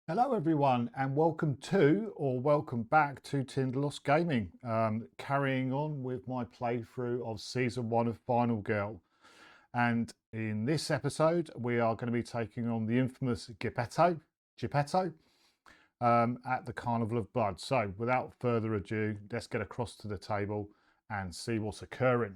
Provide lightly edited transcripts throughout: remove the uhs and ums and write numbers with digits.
Hello everyone and welcome to or welcome back to Tinderlost Gaming. Carrying on with my playthrough of season 1 of Final Girl, and in this episode we are going to be taking on the infamous Geppetto at the Carnival of Blood. So without further ado, let's get across to the table and see what's occurring.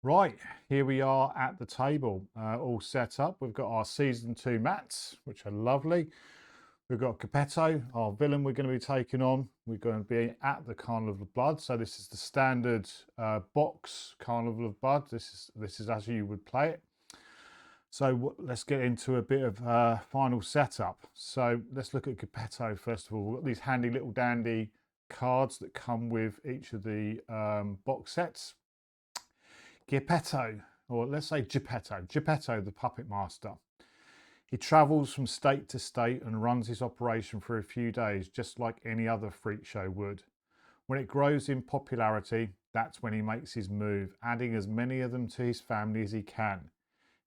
Right, here we are at the table, all set up. We've got our season 2 mats, which are lovely. We've got Geppetto, our villain we're going to be taking on. We're going to be at the Carnival of Blood. So this is the standard box Carnival of Blood. This is as you would play it. So let's get into a bit of final setup. So let's look at Geppetto first of all. We've got these handy little dandy cards that come with each of the box sets. Geppetto, or let's say Geppetto the puppet master. He travels from state to state and runs his operation for a few days, just like any other freak show would. When it grows in popularity, that's when he makes his move, adding as many of them to his family as he can.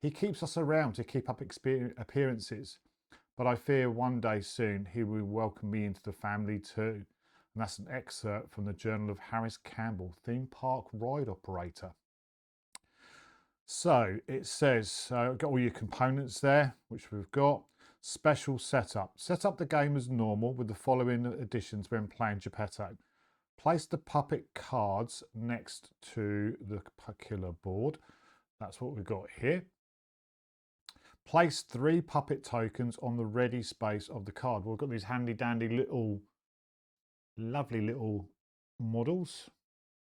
He keeps us around to keep up appearances, but I fear one day soon he will welcome me into the family too. And that's an excerpt from the Journal of Harris Campbell, theme park ride operator. So it says, got all your components there, which we've got. Special setup. Set up the game as normal with the following additions when playing Geppetto. Place the puppet cards next to the killer board. That's what we've got here. Place 3 puppet tokens on the ready space of the card. We've got these handy dandy little, lovely little models,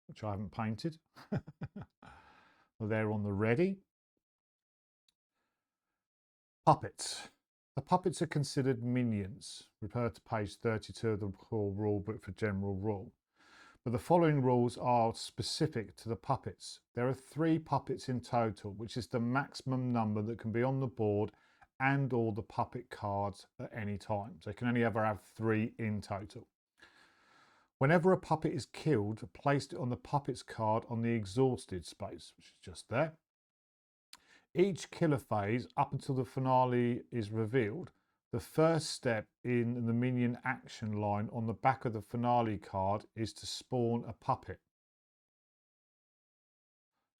which I haven't painted. They're on the ready. Puppets. The puppets are considered minions. Refer to page 32 of the core rule book for general rule. But the following rules are specific to the puppets. There are 3 puppets in total, which is the maximum number that can be on the board and all the puppet cards at any time. So you can only ever have 3 in total. Whenever a puppet is killed, place it on the puppet's card on the exhausted space, which is just there. Each killer phase, up until the finale is revealed, the first step in the minion action line on the back of the finale card is to spawn a puppet.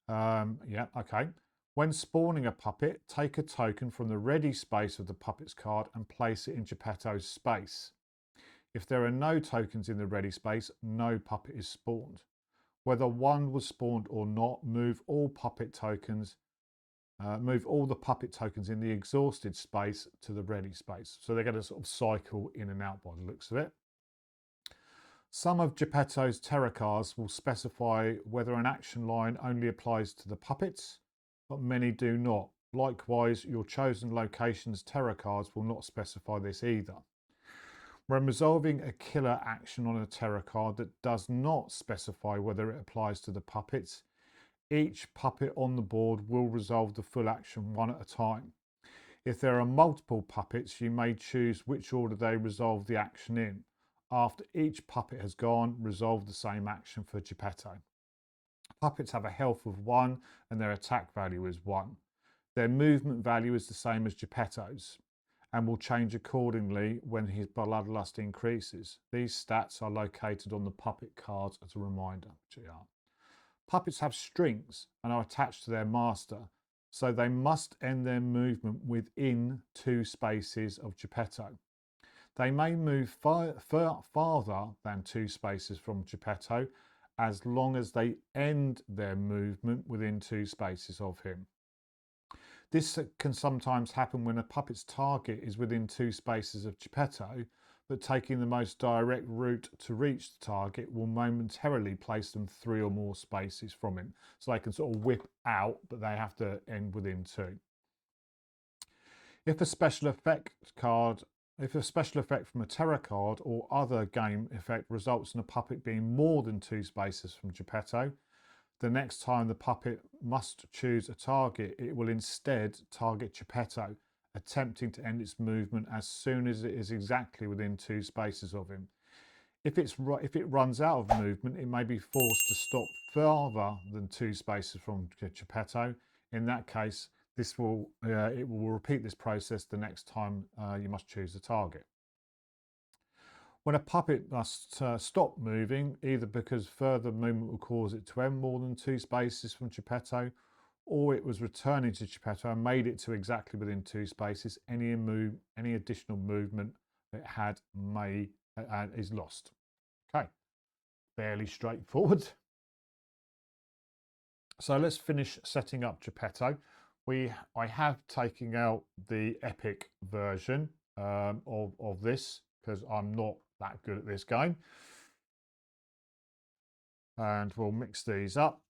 Yeah, okay. When spawning a puppet, take a token from the ready space of the puppet's card and place it in Geppetto's space. If there are no tokens in the ready space, no puppet is spawned. Whether one was spawned or not, move all the puppet tokens in the exhausted space to the ready space. So they're going to sort of cycle in and out by the looks of it. Some of Geppetto's terror cards will specify whether an action line only applies to the puppets, but many do not. Likewise, your chosen location's terror cards will not specify this either. When resolving a killer action on a terror card that does not specify whether it applies to the puppets, each puppet on the board will resolve the full action one at a time. If there are multiple puppets, you may choose which order they resolve the action in. After each puppet has gone, resolve the same action for Geppetto. Puppets have a health of 1 and their attack value is 1. Their movement value is the same as Geppetto's and will change accordingly when his bloodlust increases. These stats are located on the puppet cards as a reminder. Puppets have strings and are attached to their master, so they must end their movement within 2 spaces of Geppetto. They may move farther than 2 spaces from Geppetto as long as they end their movement within 2 spaces of him. This can sometimes happen when a puppet's target is within 2 spaces of Geppetto, but taking the most direct route to reach the target will momentarily place them 3 or more spaces from him. So they can sort of whip out, but they have to end within 2. If a special effect from a terror card or other game effect results in a puppet being more than 2 spaces from Geppetto, the next time the puppet must choose a target, it will instead target Geppetto, attempting to end its movement as soon as it is exactly within 2 spaces of him. If it runs out of movement, it may be forced to stop further than 2 spaces from Geppetto. In that case, This will it will repeat this process the next time you must choose a target. When a puppet must stop moving, either because further movement will cause it to end more than 2 spaces from Geppetto, or it was returning to Geppetto and made it to exactly within 2 spaces, any additional movement it had is lost. Okay, fairly straightforward. So let's finish setting up Geppetto. I have taken out the epic version of this because I'm not that good at this game. And we'll mix these up.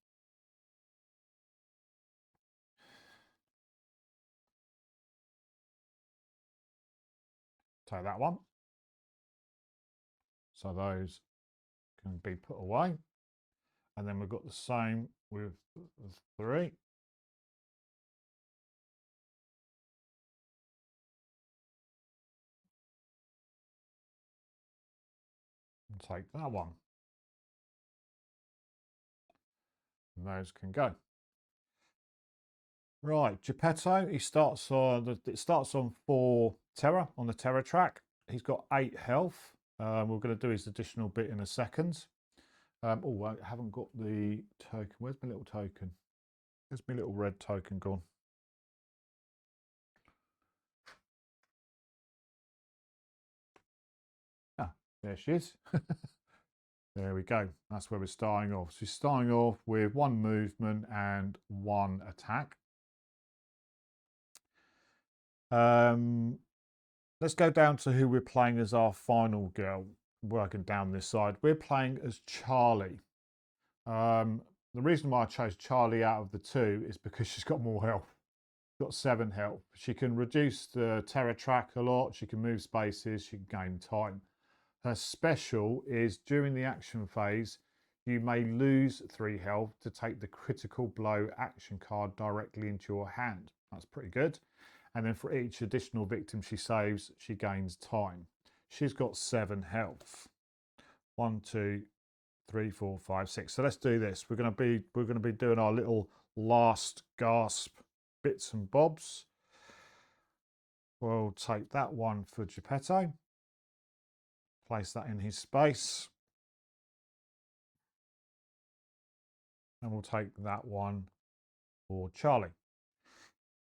Take that one. So those can be put away. And then we've got the same with the 3. And take that one. And those can go. Right, Geppetto, it starts on 4 terror on the terror track. He's got 8 health. We're going to do his additional bit in a second. Oh, I haven't got the token. Where's my little token? Where's my little red token gone? Ah, there she is. There we go. That's where we're starting off. So we're starting off with 1 movement and 1 attack. Let's go down to who we're playing as our final girl. Working down this side, we're playing as Charlie. The reason why I chose Charlie out of the 2 is because she's got more health. She's got 7 health. She can reduce the terror track a lot. She can move spaces. She can gain time. Her special is during the action phase, you may lose 3 health to take the critical blow action card directly into your hand. That's pretty good. And then for each additional victim she saves, she gains time. She's got 7 health. 1, 2, 3, 4, 5, 6. So let's do this. We're going to be doing our little last gasp bits and bobs. We'll take that one for Geppetto. Place that in his space. And we'll take that one for Charlie.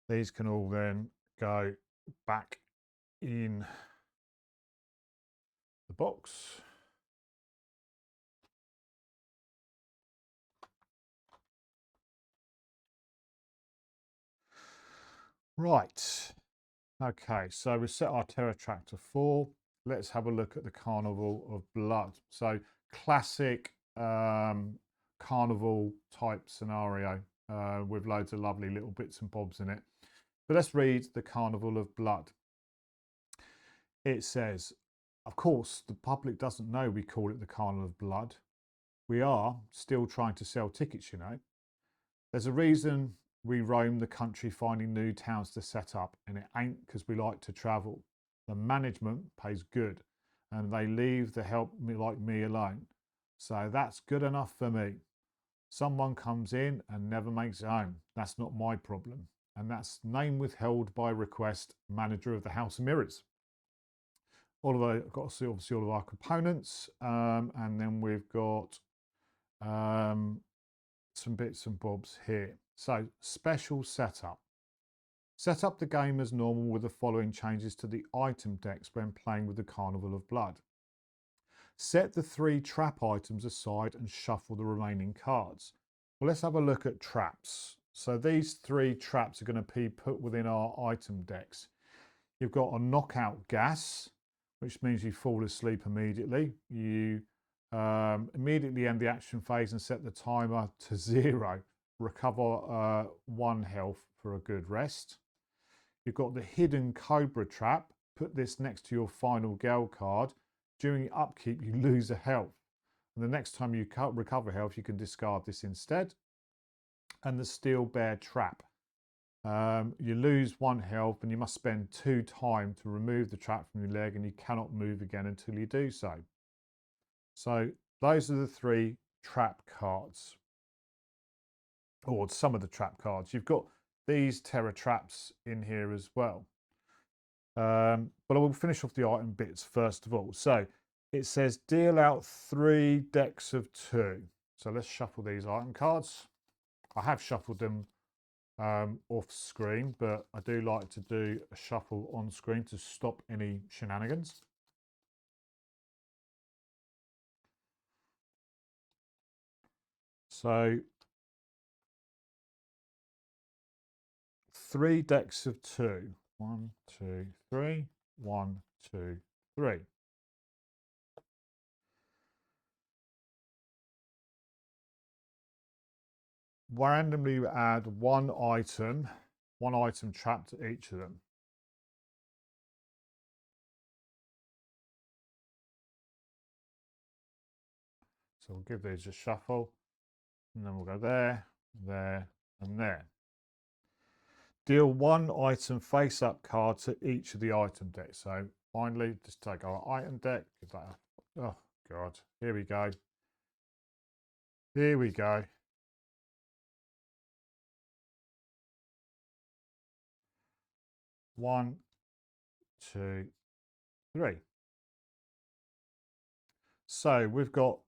These can all then go back in the box. Right. Okay, so we set our terror track to 4. Let's have a look at the Carnival of Blood. So classic carnival type scenario with loads of lovely little bits and bobs in it. But let's read the Carnival of Blood. It says, of course, the public doesn't know we call it the Carnival of Blood. We are still trying to sell tickets, you know. There's a reason we roam the country finding new towns to set up, and it ain't because we like to travel. The management pays good, and they leave the help like me alone. So that's good enough for me. Someone comes in and never makes it home. That's not my problem. And that's name withheld by request, manager of the House of Mirrors. Got to see obviously all of our components, and then we've got some bits and bobs here. So special setup. Set up the game as normal with the following changes to the item decks when playing with the Carnival of Blood. Set the 3 trap items aside and shuffle the remaining cards. Well, let's have a look at traps. So these 3 traps are going to be put within our item decks. You've got a knockout gas, which means you fall asleep immediately. You immediately end the action phase and set the timer to 0. Recover 1 health for a good rest. You've got the hidden cobra trap. Put this next to your final girl card. During upkeep, you lose a health. And the next time you recover health, you can discard this instead. And the steel bear trap. You lose 1 health and you must spend 2 time to remove the trap from your leg, and you cannot move again until you do so. So those are the 3 trap cards, or some of the trap cards. You've got these terror traps in here as well. But I will finish off the item bits first of all. So it says deal out 3 decks of 2. So let's shuffle these item cards. I have shuffled them off screen, but I do like to do a shuffle on screen to stop any shenanigans. So 3 decks of 2. 1, 2, 3. 1, 2, 3. Randomly add one item trap to each of them. So we'll give these a shuffle, and then we'll go there, there, and there. Deal 1 item face-up card to each of the item decks. So finally, just take our item deck. Give that a, oh, God. Here we go. Here we go. One, two, three. So we've got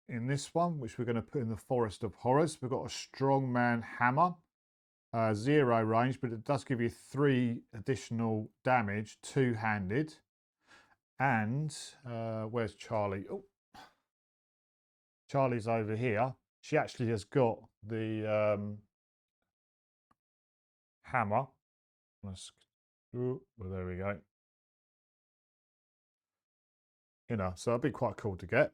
in this one, which we're going to put in the Forest of Horrors, we've got a strongman hammer, 0 range, but it does give you 3 additional damage, 2-handed. And where's Charlie? Oh, Charlie's over here. She actually has got the hammer. Well, there we go. You know, so that'd be quite cool to get.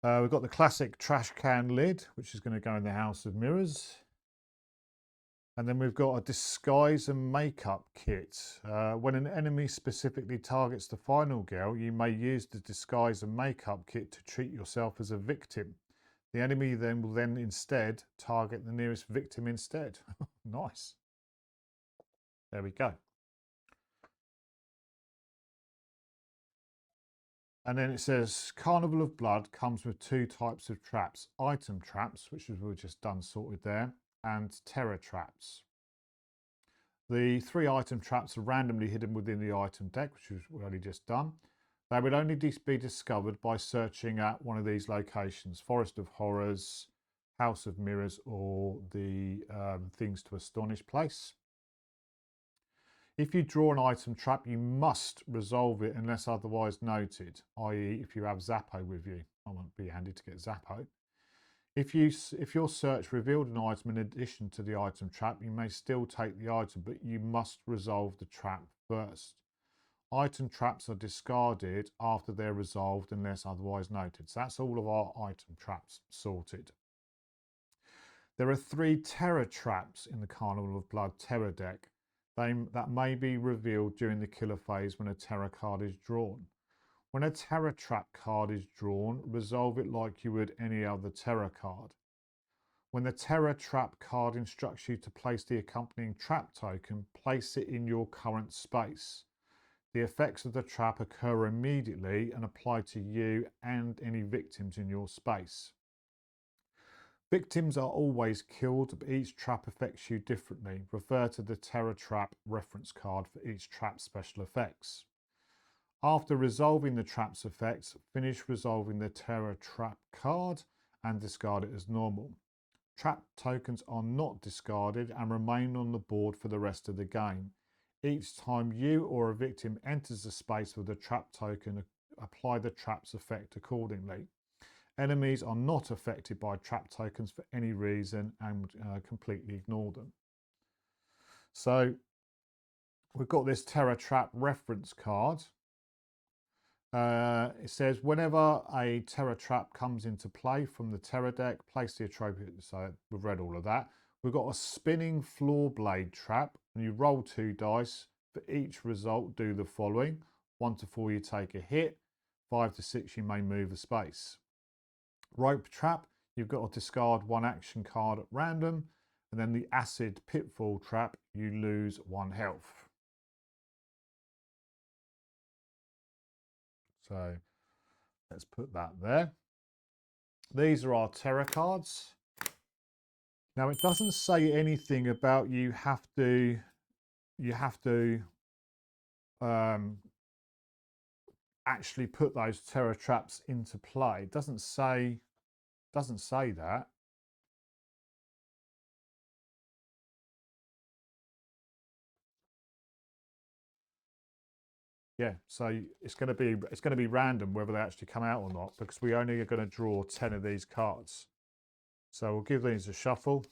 We've got the classic trash can lid, which is going to go in the House of Mirrors. And then we've got a disguise and makeup kit. When an enemy specifically targets the final girl, you may use the disguise and makeup kit to treat yourself as a victim. The enemy then will instead target the nearest victim instead. Nice. There we go. And then it says Carnival of Blood comes with 2 types of traps. Item traps, which we've just done sorted there, and terror traps. The 3 item traps are randomly hidden within the item deck, which we've already just done. They would only be discovered by searching at one of these locations: Forest of Horrors, House of Mirrors, or the Things to Astonish place. If you draw an item trap, you must resolve it unless otherwise noted, i.e. if you have Zappo with you. I won't be handy to get Zappo. If your search revealed an item in addition to the item trap, you may still take the item, but you must resolve the trap first. Item traps are discarded after they're resolved unless otherwise noted. So that's all of our item traps sorted. There are 3 terror traps in the Carnival of Blood terror deck that may be revealed during the killer phase when a terror card is drawn. When a terror trap card is drawn, resolve it like you would any other terror card. When the terror trap card instructs you to place the accompanying trap token, place it in your current space. The effects of the trap occur immediately and apply to you and any victims in your space. Victims are always killed, but each trap affects you differently. Refer to the terror trap reference card for each trap special effects. After resolving the trap's effects, finish resolving the terror trap card and discard it as normal. Trap tokens are not discarded and remain on the board for the rest of the game. Each time you or a victim enters the space with a trap token, apply the trap's effect accordingly. Enemies are not affected by trap tokens for any reason and completely ignore them. So we've got this terror trap reference card. It says whenever a terror trap comes into play from the terror deck, place the appropriate. So we've read all of that. We've got a spinning floor blade trap, and you roll 2 dice. For each result, do the following: 1 to 4, you take a hit. 5 to 6, you may move a space. Rope trap, you've got to discard 1 action card at random, and then the acid pitfall trap, you lose 1 health. So let's put that there. These are our terror cards. Now it doesn't say anything about you have to actually put those terror traps into play. It doesn't say that. Yeah, so it's going to be random whether they actually come out or not, because we only are going to draw 10 of these cards. So we'll give these a shuffle.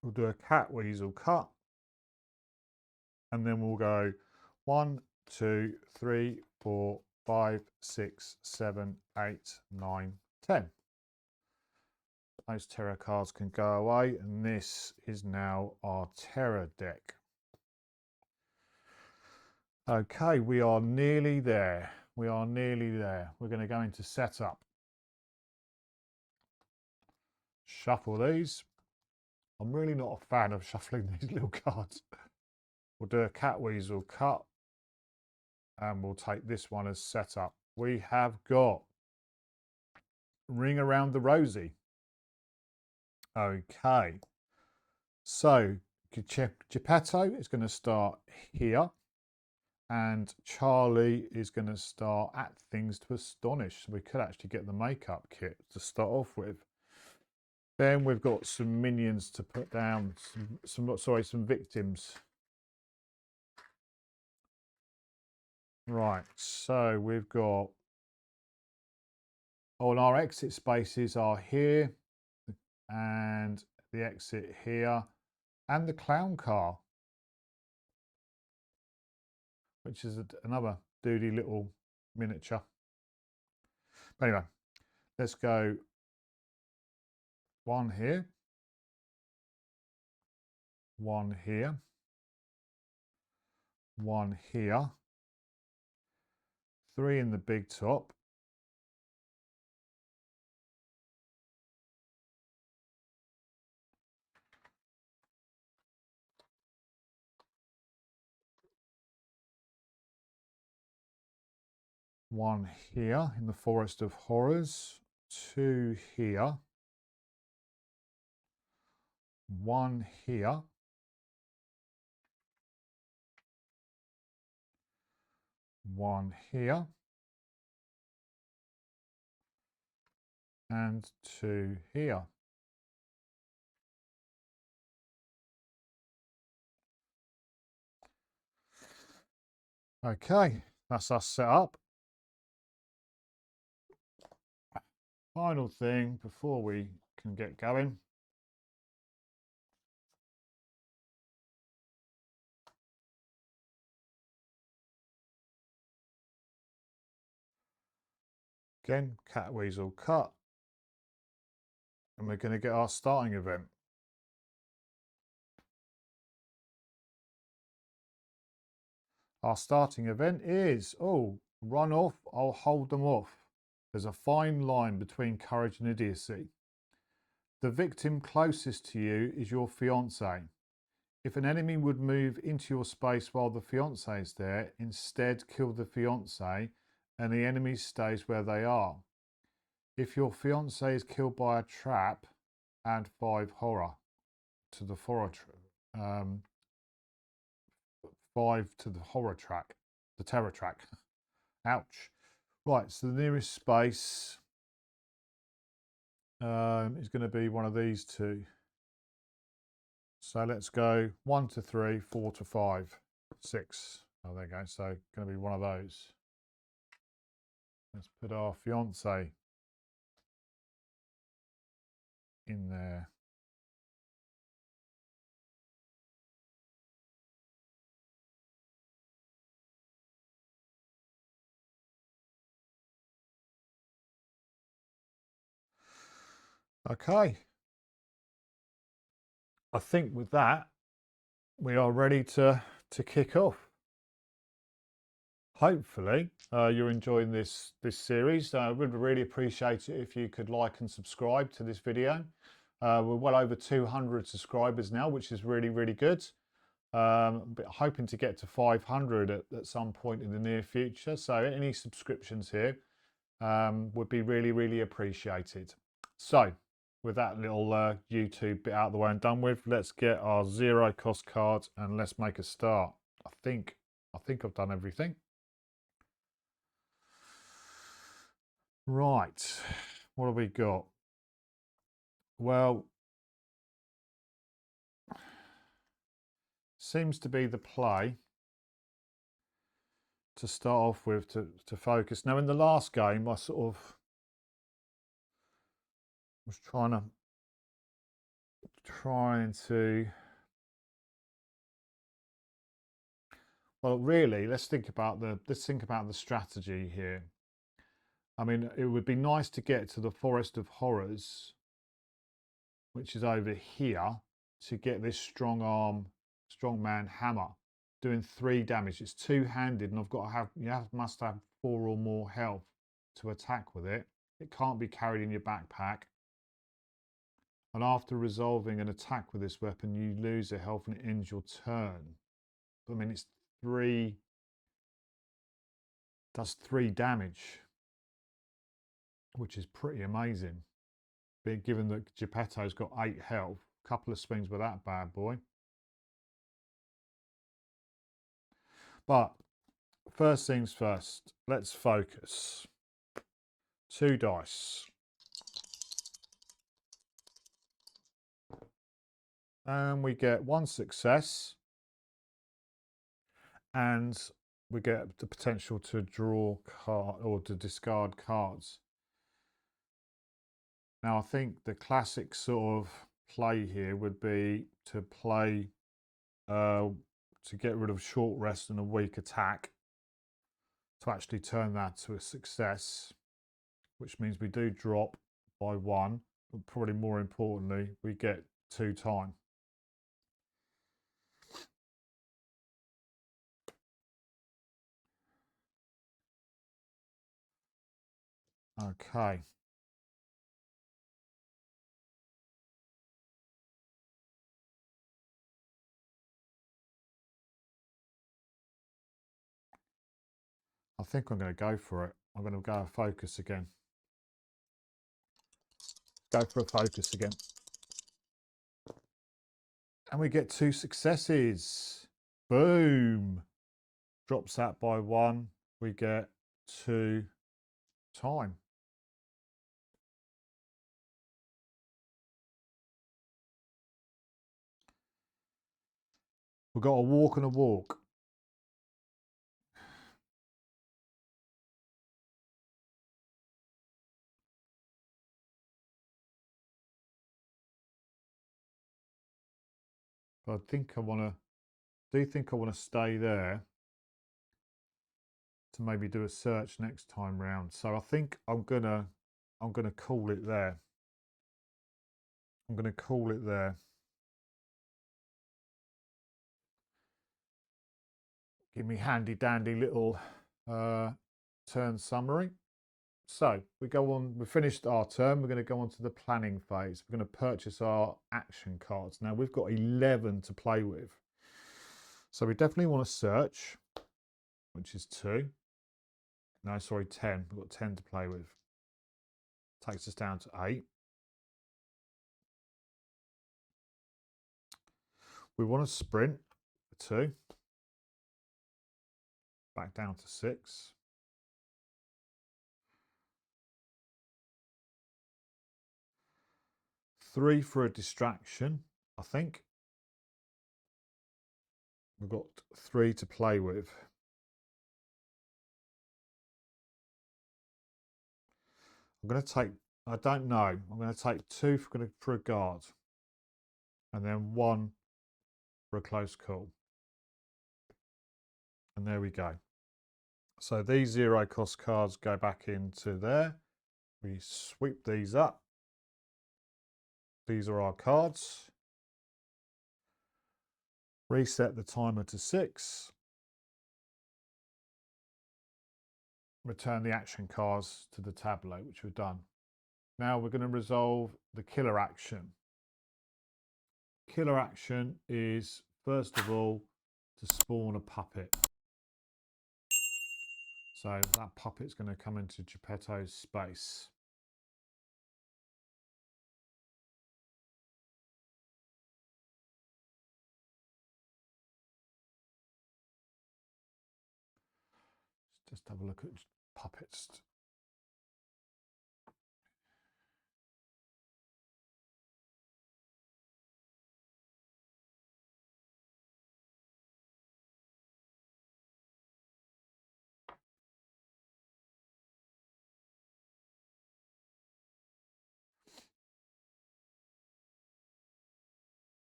We'll do a cat weasel cut, and then we'll go 1, 2, 3, 4, 5, 6, 7, 8, 9, 10. Those terror cards can go away, and this is now our terror deck. Okay, we are nearly there. We are nearly there. We're going to go into setup. Shuffle these. I'm really not a fan of shuffling these little cards. We'll do a cat weasel cut, and we'll take this one as setup. We have got Ring Around the Rosie. Okay, so Geppetto is going to start here, and Charlie is going to start at Things to Astonish. So we could actually get the makeup kit to start off with. Then we've got some minions to put down, some victims. Right, so we've got, all our exit spaces are here, and the exit here, and the clown car, which is another doody little miniature. But anyway, let's go one here, one here, one here, 3 in the big top, one here in the Forest of Horrors, 2 here, 1 here, 1 here, and 2 here. Okay, that's us set up. Final thing before we can get going. Again, cat weasel cut, and we're going to get our starting event. Our starting event is, run off, I'll hold them off. There's a fine line between courage and idiocy. The victim closest to you is your fiance. If an enemy would move into your space while the fiance is there, instead kill the fiance and the enemy stays where they are. If your fiance is killed by a trap, add 5 horror to the 5 to the horror track, the terror track. Ouch. Right, so the nearest space is going to be one of these two. So let's go 1 to 3, 4 to 5, 6. Oh, there you go. So going to be one of those. Let's put our fiance in there. Okay. I think with that, we are ready to kick off. Hopefully you're enjoying this series. I would really appreciate it if you could like and subscribe to this video. We're well over 200 subscribers now, which is really, really good. Hoping to get to 500 at some point in the near future. So any subscriptions here would be really, really appreciated. So with that little YouTube bit out of the way and done with, let's get our zero cost cards and let's make a start. I think I've done everything. Right, what have we got? Well, seems to be the play to start off with to focus. Now in the last game I sort of was trying to well really let's think about the strategy here. I mean, it would be nice to get to the Forest of Horrors, which is over here, to get this strongman hammer doing 3 damage. It's 2-handed, and I've got to have must have 4 or more health to attack with it. It can't be carried in your backpack. And after resolving an attack with this weapon, you lose a health and it ends your turn. I mean, it's 3, does 3 damage, which is pretty amazing. Given that Geppetto's got 8 health, a couple of swings with that bad boy. But first things first, let's focus. 2 dice. And we get 1 success. And we get the potential to draw card or to discard cards. Now I think the classic sort of play here would be to play to get rid of short rest and a weak attack, to actually turn that to a success, which means we do drop by 1, but probably more importantly we get 2 time. Okay. I think I'm going to go for it. I'm going to go focus again. Go for a focus again. And we get 2 successes. Boom. Drops that by 1. We get 2 time. We've got a walk and a walk. But I think I want to stay there to maybe do a search next time round. So I think I'm gonna call it there. I'm gonna call it there. Give me handy dandy little turn summary. So we go on, we finished our turn, we're going to go on to the planning phase. We're going to purchase our action cards. Now we've got 11 to play with. So we definitely want to search, which is 2. No, sorry, 10. We've got 10 to play with. Takes us down to 8. We want to sprint for 2. Back down to 6. Three for a distraction, I think. We've got 3 to play with. I'm going to take, I don't know, I'm going to take 2 for a guard. And then 1 for a close call. And there we go. So these 0 cost cards go back into there. We sweep these up. These are our cards. Reset the timer to 6. Return the action cards to the tableau, which we've done. Now we're going to resolve the killer action. Killer action is first of all, to spawn a puppet. So that puppet's going to come into Geppetto's space. Just have a look at puppets.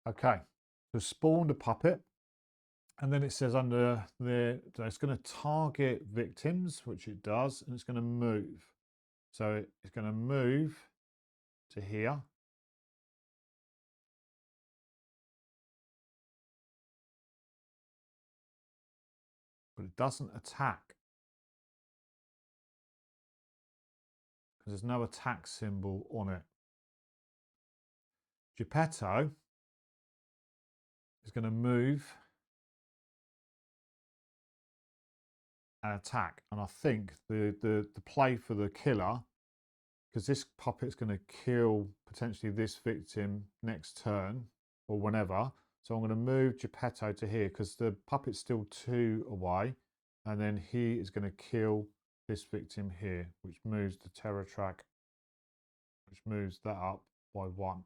Okay, so spawned a puppet, and then it says under there, it's going to target victims, which it does, and it's going to move. So it's going to move to here. But it doesn't attack, because there's no attack symbol on it. Geppetto is going to move and attack. And I think the play for the killer, because this puppet's going to kill potentially this victim next turn or whenever. So I'm going to move Geppetto to here because the puppet's still 2 away. And then he is going to kill this victim here, which moves the terror track, which moves that up by 1.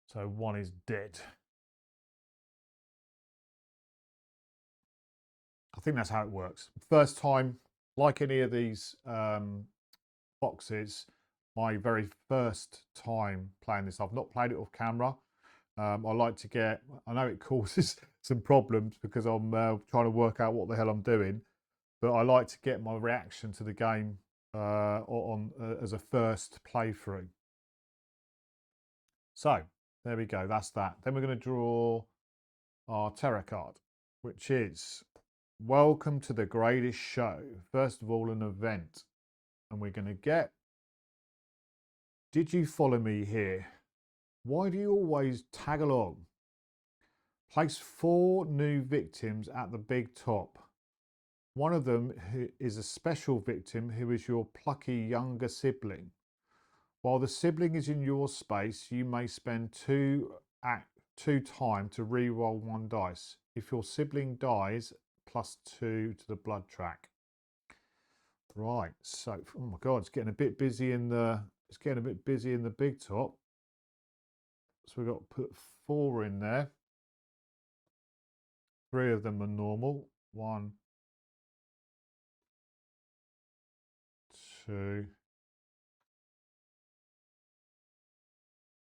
So 1 is dead. I think that's how it works. First time, like any of these boxes, my very first time playing this. I've not played it off camera. I like to get, I know it causes some problems because I'm trying to work out what the hell I'm doing, but I like to get my reaction to the game as a first playthrough. So there we go, that's that. Then we're going to draw our terror card, which is welcome to the greatest show. First of all, an event. And we're going to get, did you follow me here? Why do you always tag along? Place 4 new victims at the big top. One of them is a special victim who is your plucky younger sibling. While the sibling is in your space, you may spend 2 time to re-roll 1 dice. If your sibling dies, +2 to the blood track. Right, so oh my god, it's getting a bit busy in the big top. So we've got to put 4 in there. 3 of them are normal. 1, 2,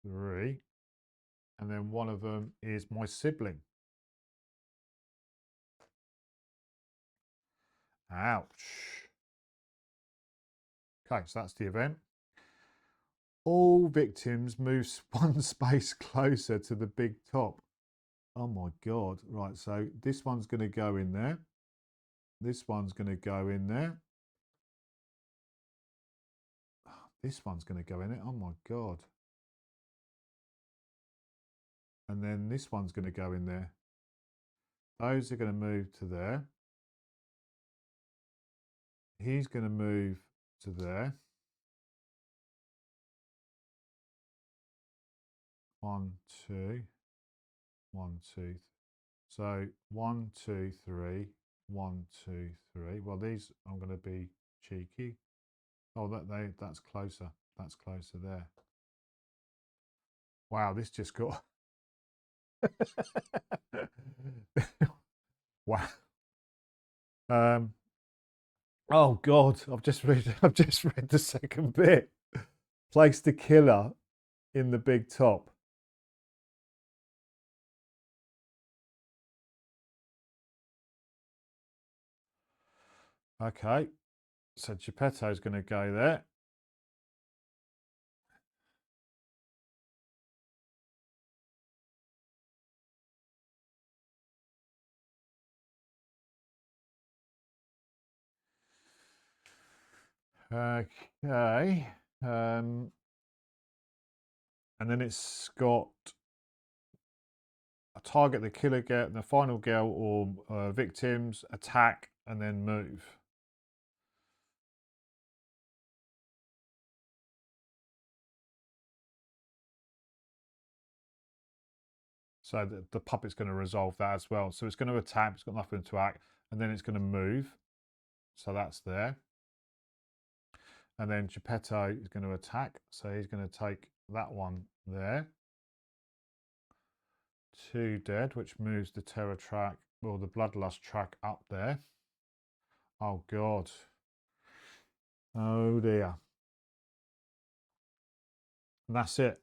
3. And then one of them is my sibling. Ouch. Okay, so that's the event. All victims move 1 space closer to the big top. Oh my god. Right, so this one's going to go in there. This one's going to go in there. This one's going to go in it. Oh my god. And then this one's going to go in there. Those are going to move to there. He's going to move to there. 1, 2, 1, 2. So 1, 2, 3, 1, 2, 3. Well, these I'm going to be cheeky. Oh, that's closer. That's closer there. Wow, this just got. Wow. Oh God, I've just read the second bit. Place the killer in the big top. Okay, so Geppetto's going to go there. Okay, and then it's got target the killer, get the final girl or victims, attack, and then move. So the puppet's going to resolve that as well. So it's going to attack, it's got nothing to act, and then it's going to move. So that's there. And then Geppetto is going to attack. So he's going to take that one there. 2 dead, which moves the terror track, or the bloodlust track up there. Oh, God. Oh, dear. And that's it.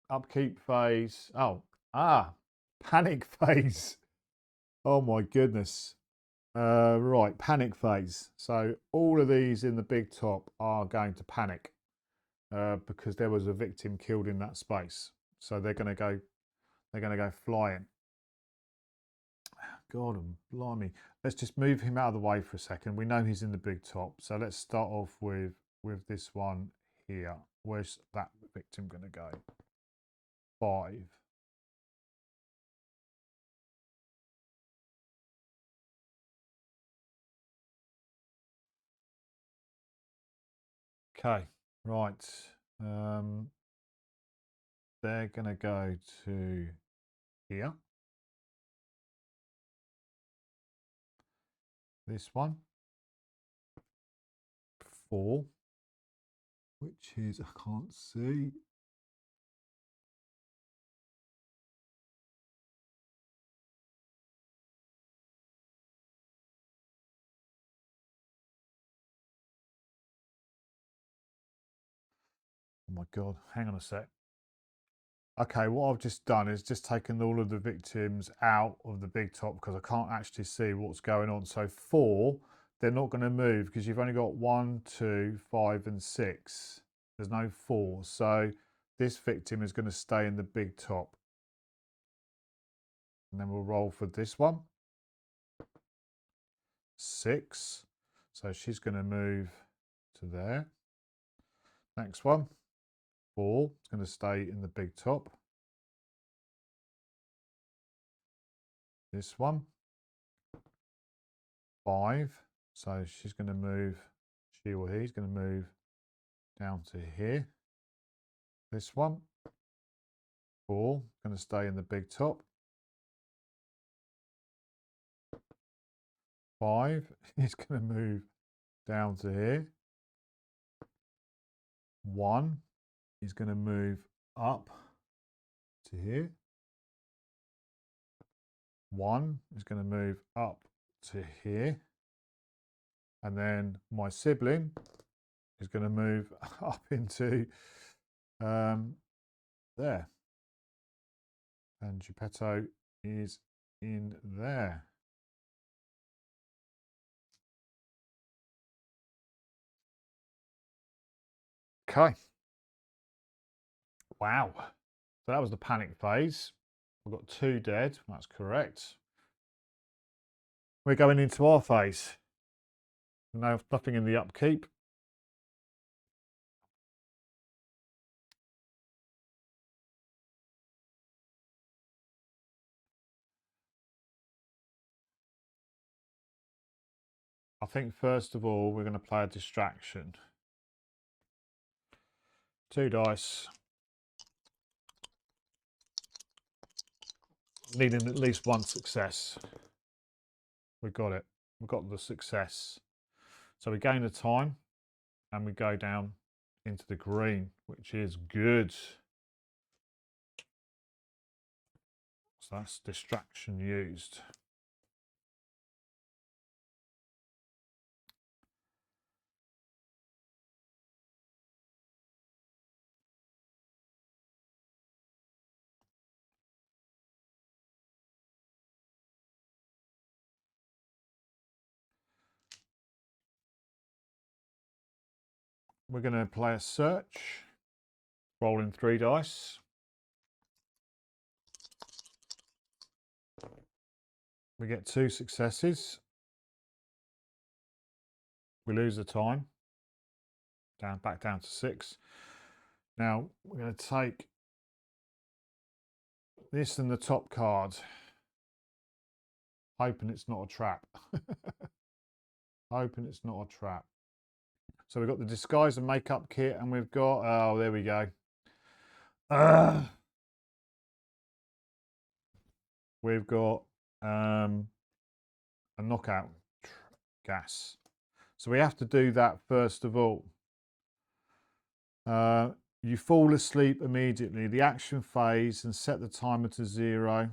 Upkeep phase. Oh, panic phase. Oh, my goodness. Right, panic phase. So all of these in the big top are going to panic because there was a victim killed in that space. So they're going to go flying. God, blimey. Let's just move him out of the way for a second. We know he's in the big top. So let's start off with this one here. Where's that victim going to go? 5. Okay, right. They're going to go to here. This one. 4. Which is, I can't see. Oh my God, hang on a sec. Okay, what I've just done is just taken all of the victims out of the big top because I can't actually see what's going on. So 4, they're not going to move because you've only got 1, 2, 5 and 6. There's no 4. So this victim is going to stay in the big top. And then we'll roll for this one. 6. So she's going to move to there. Next one. 4. It's going to stay in the big top. This one. 5. So she's going to move, she or he's going to move down to here. This one. 4. Going to stay in the big top. 5 is going to move down to here. 1 is going to move up to here. 1 is going to move up to here. And then my sibling is going to move up into there. And Geppetto is in there. Okay. Wow. So that was the panic phase. We've got 2 dead. That's correct. We're going into our phase. No, nothing in the upkeep. I think first of all, we're going to play a distraction. 2 dice. Needing at least 1 success. We got it. We got the success. So we gain the time and we go down into the green, which is good. So that's distraction used. We're going to play a search, rolling 3 dice. We get 2 successes. We lose the time. Back down to 6. Now we're going to take this and the top card, hoping it's not a trap. Hoping it's not a trap. So we've got the disguise and makeup kit, and we've got, oh, there we go. We've got a knockout gas. So we have to do that first of all. You fall asleep immediately. The action phase and set the timer to 0.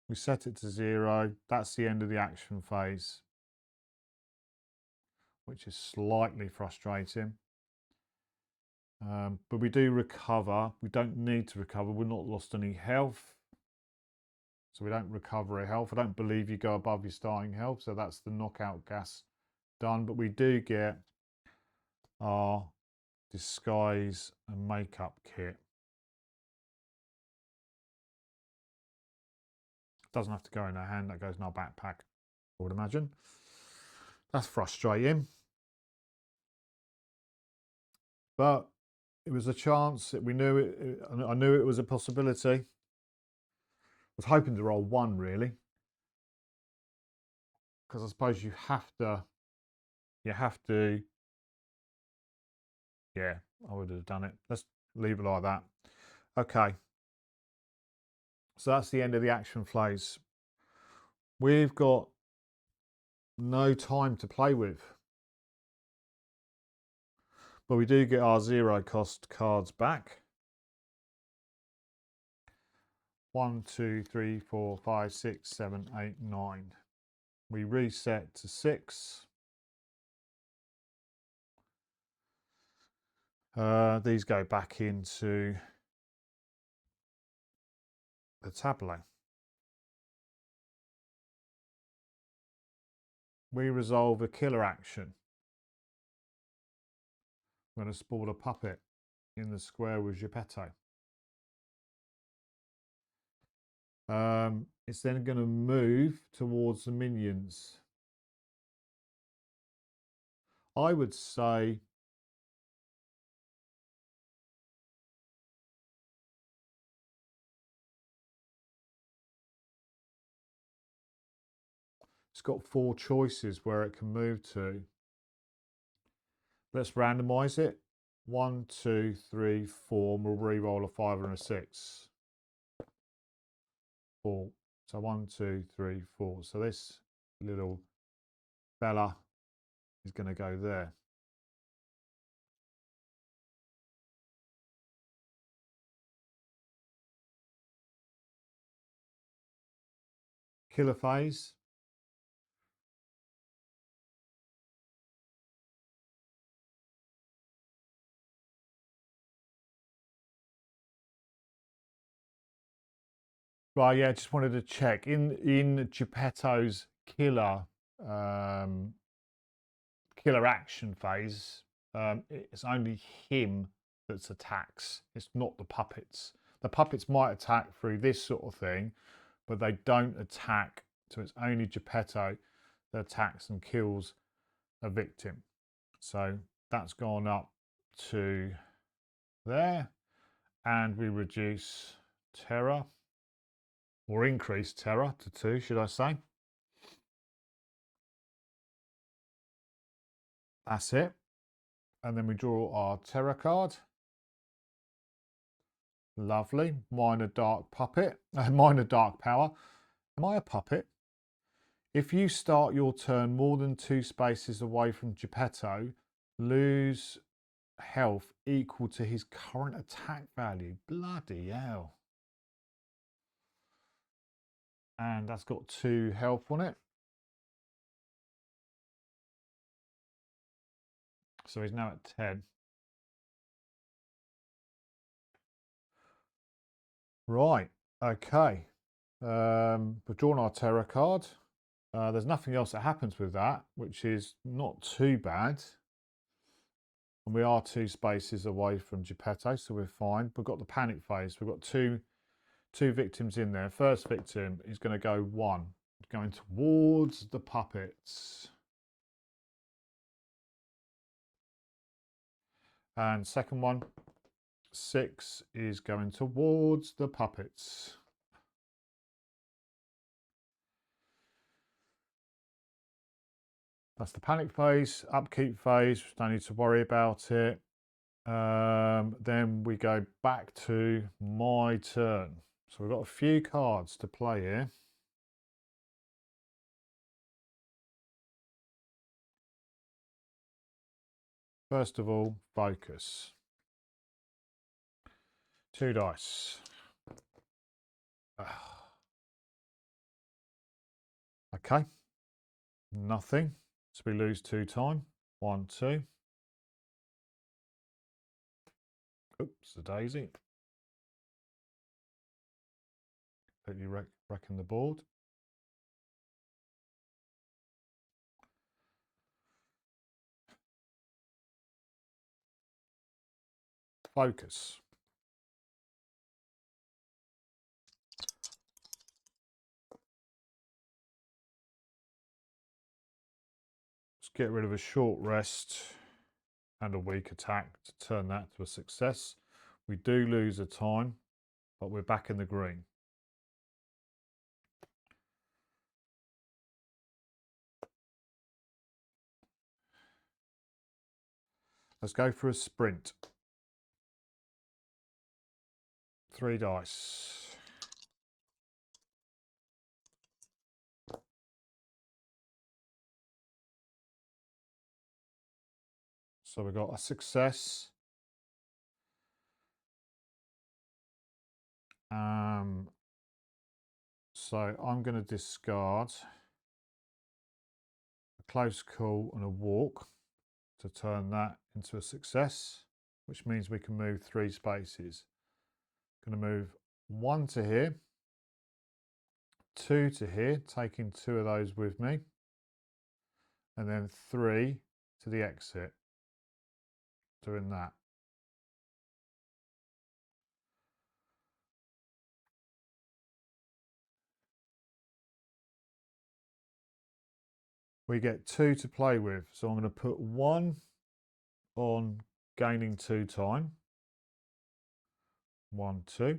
We set it to 0. That's the end of the action phase, which is slightly frustrating. But we do recover. We don't need to recover. We've not lost any health. So we don't recover a health. I don't believe you go above your starting health. So that's the knockout gas done. But we do get our disguise and makeup kit. Doesn't have to go in our hand. That goes in our backpack, I would imagine. That's frustrating. But it was a chance that we knew it. I knew it was a possibility. I was hoping to roll 1 really, because I suppose you have to. Yeah, I would have done it. Let's leave it like that. Okay. So that's the end of the action phase. We've got no time to play with. But we do get our 0 cost cards back. 1, 2, 3, 4, 5, 6, 7, 8, 9. We reset to 6. These go back into the tableau. We resolve a killer action. I'm going to spawn a puppet in the square with Geppetto. It's then going to move towards the minions. I would say it's got 4 choices where it can move to. Let's randomize it. 1, 2, 3, 4. We'll re-roll a 5 and a 6. 4. So 1, 2, 3, 4. So this little fella is going to go there. Killer phase. Right, yeah, just wanted to check. In Geppetto's killer killer action phase, it's only him that attacks. It's not the puppets. The puppets might attack through this sort of thing, but they don't attack. So it's only Geppetto that attacks and kills a victim. So that's gone up to there, and we reduce terror, or increase terror to 2, should I say. That's it. And then we draw our terror card. Lovely. Minor dark puppet. Minor dark power. Am I a puppet? If you start your turn more than 2 spaces away from Geppetto, lose health equal to his current attack value. Bloody hell. And that's got 2 health on it. So he's now at 10. Right, okay. We've drawn our terror card. There's nothing else that happens with that, which is not too bad. And we are 2 spaces away from Geppetto, so we're fine. We've got the panic phase. We've got two victims in there. First victim is going to go 1, going towards the puppets. And second one, 6 is going towards the puppets. That's the panic phase. Upkeep phase, don't need to worry about it. Then we go back to my turn. So we've got a few cards to play here. First of all, focus. 2 dice. Okay. Nothing. So we lose 2 time. 1, 2. Oops, a daisy. Completely wrecking the board. Focus. Let's get rid of a short rest and a weak attack to turn that to a success. We do lose a time, but we're back in the green. Let's go for a sprint. 3 dice. So we've got a success. So I'm going to discard a close call and a walk to turn that into a success, which means we can move 3 spaces. Going to move 1 to here, 2 to here, taking 2 of those with me, and then 3 to the exit, doing that. We get 2 to play with, so I'm going to put 1 on gaining 2 time. 1, 2.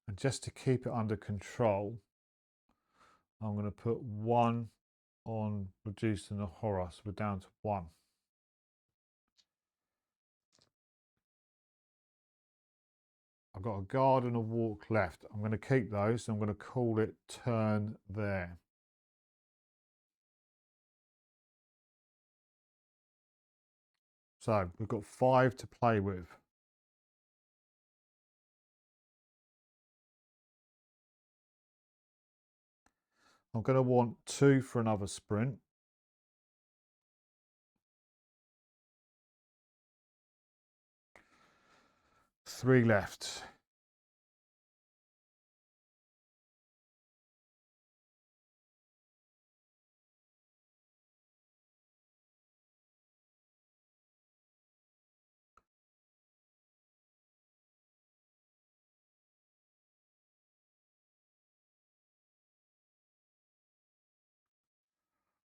And just to keep it under control, I'm going to put 1 on reducing the horror, so we're down to 1. I've got a guard and a walk left. I'm going to keep those. So I'm going to call it turn there. So we've got 5 to play with. I'm going to want 2 for another sprint. Three left.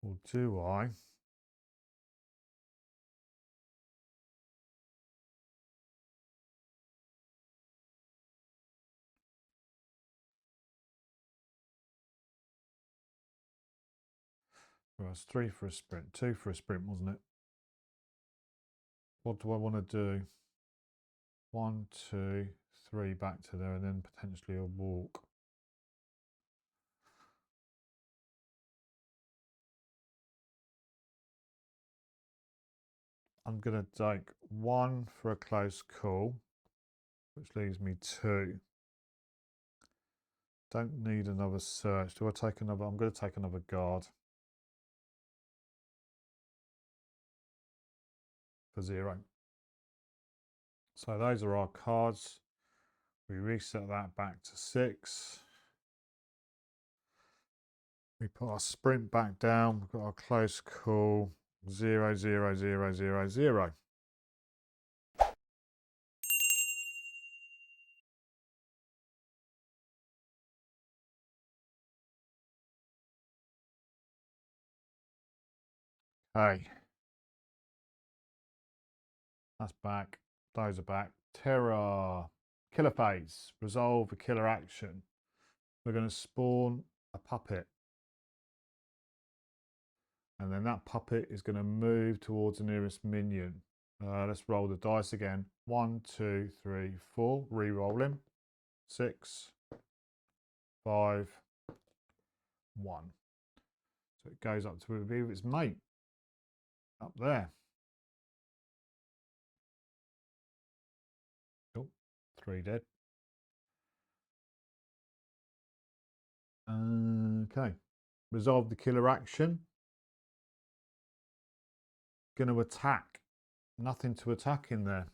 Or do I? Well, it's 3 for a sprint, 2 for a sprint, wasn't it? What do I want to do? 1, 2, 3 back to there, and then potentially a walk. I'm going to take 1 for a close call, which leaves me 2. Don't need another search. Do I take another? I'm going to take another guard for 0. So those are our cards. We reset that back to 6. We put our sprint back down. We've got our close call 0, 0, 0, 0, 0. Hey, that's back. Those are back. Terror. Killer phase. Resolve a killer action. We're going to spawn a puppet. And then that puppet is going to move towards the nearest minion. Let's roll the dice again. 1, 2, 3, 4. Re-roll him. 6, 5, 1. So it goes up to review its mate. Up there. Oh, 3 dead. Okay. Resolve the killer action. Going to attack. Nothing to attack in there.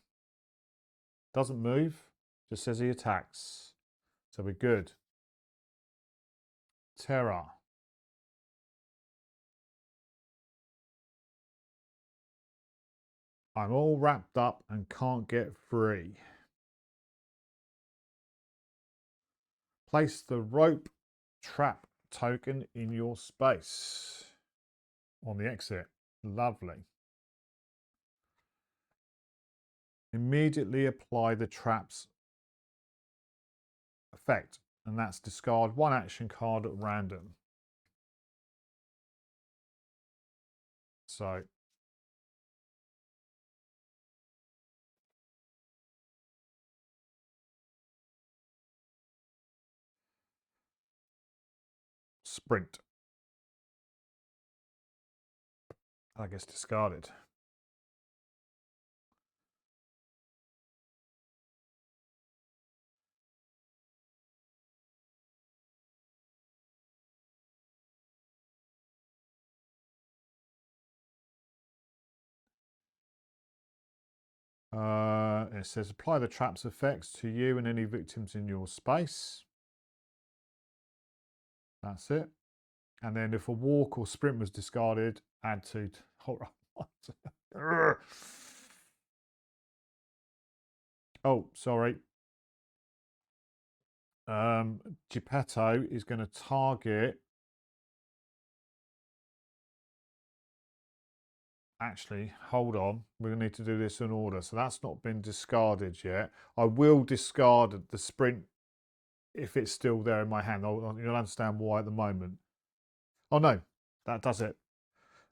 Doesn't move. Just says he attacks. So we're good. Terror. I'm all wrapped up and can't get free. Place the rope trap token in your space on the exit. Lovely. Immediately apply the trap's effect, and that's discard 1 action card at random. So sprint. I guess discarded. It says apply the trap's effects to you and any victims in your space. That's it. And then if a walk or sprint was discarded, add 2 horror. Oh, sorry. Geppetto is going to target. Actually, hold on. We're going to need to do this in order. So that's not been discarded yet. I will discard the sprint if it's still there in my hand. You'll understand why at the moment. Oh no, that does it.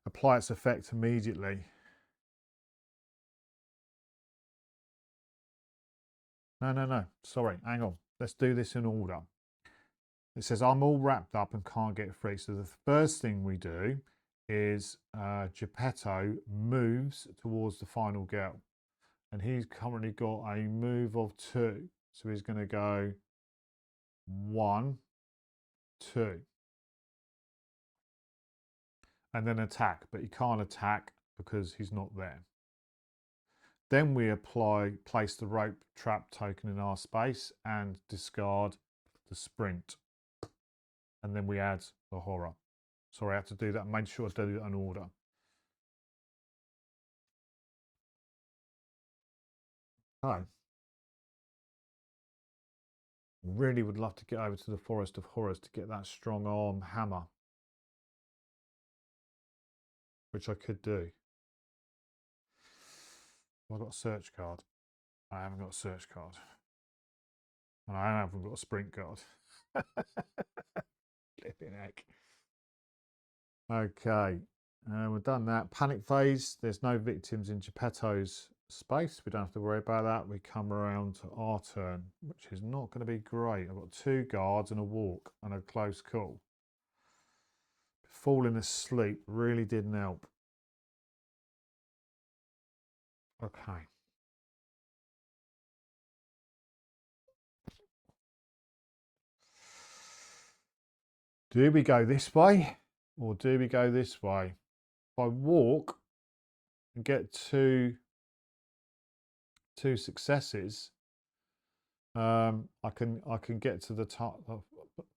Apply its effect immediately. No. Sorry, hang on. Let's do this in order. It says I'm all wrapped up and can't get free. So the first thing we do is Geppetto moves towards the final girl. And he's currently got a move of 2. So he's going to go 1, 2. And then attack. But he can't attack because he's not there. Then we place the rope trap token in our space and discard the sprint. And then we add the horror. Sorry, I had to do that. Made sure I did it in order. Oh. Really would love to get over to the Forest of Horrors to get that strong arm hammer. Which I could do. Have I got a search card? I haven't got a search card. And I haven't got a sprint card. Flipping heck. Okay, we've done that. Panic phase. There's no victims in Geppetto's space. We don't have to worry about that. We come around to our turn, which is not going to be great. I've got 2 guards and a walk and a close call. Falling asleep really didn't help. Okay. Do we go this way or do we go this way? If I walk and get two successes, I can get to the top of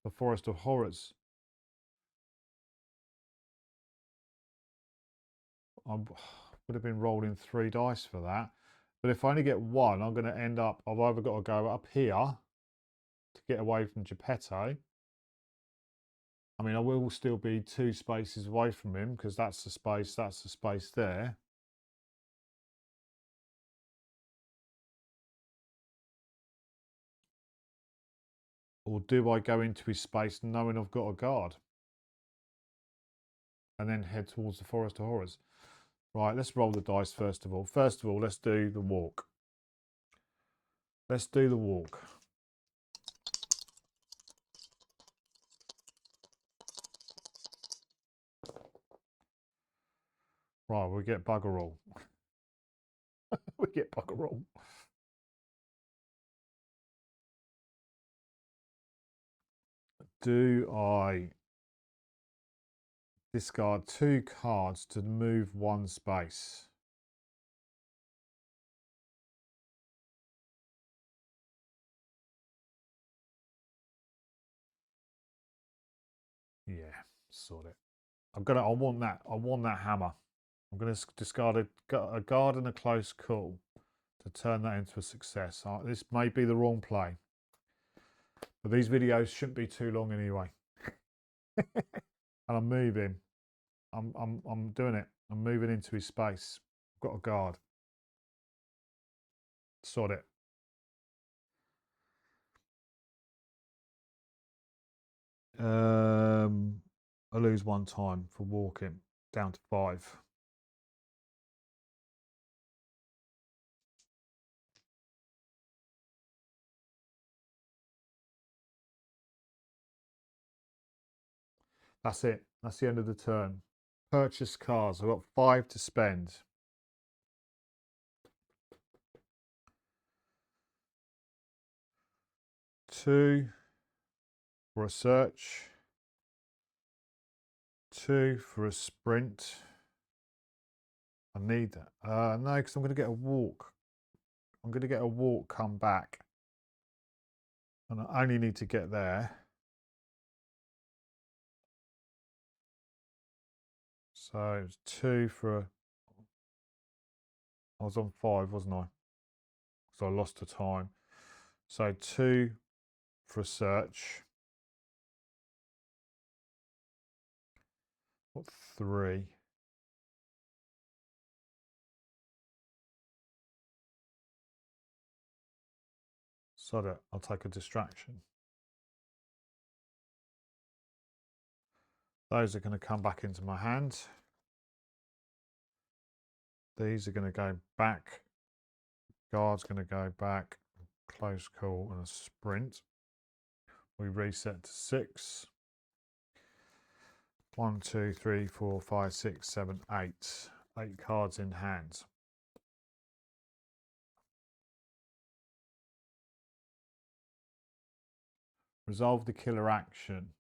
the Forest of Horrors. I would have been rolling 3 dice for that. But if I only get 1, I'm going to end up, I've either got to go up here to get away from Geppetto, I mean, I will still be 2 spaces away from him because that's the space there. Or do I go into his space knowing I've got a guard? And then head towards the Forest of Horrors. Right, let's roll the dice first of all. First of all, let's do the walk. Let's do the walk. Right, we get bugger all. We get bugger all. Do I discard 2 cards to move 1 space? Yeah, sort it. I want that hammer. I'm gonna discard a guard and a close call to turn that into a success. This may be the wrong play, but these videos shouldn't be too long anyway. And I'm moving. I'm doing it. I'm moving into his space. I've got a guard. Sod it. I lose 1 time for walking down to 5. That's it. That's the end of the turn. Purchase cards. I've got 5 to spend. 2 for a search. 2 for a sprint. I need that. No, because I'm going to get a walk. I'm going to get a walk, come back. And I only need to get there. So it's 2 for a... I was on 5, wasn't I? So I lost the time. So 2 for a search. What, 3? So that I'll take a distraction. Those are going to come back into my hand. These are going to go back. Guard's going to go back. Close call and a sprint. We reset to 6. 1, 2, 3, 4, 5, 6, 7, 8. 8 cards in hand. Resolve the killer action.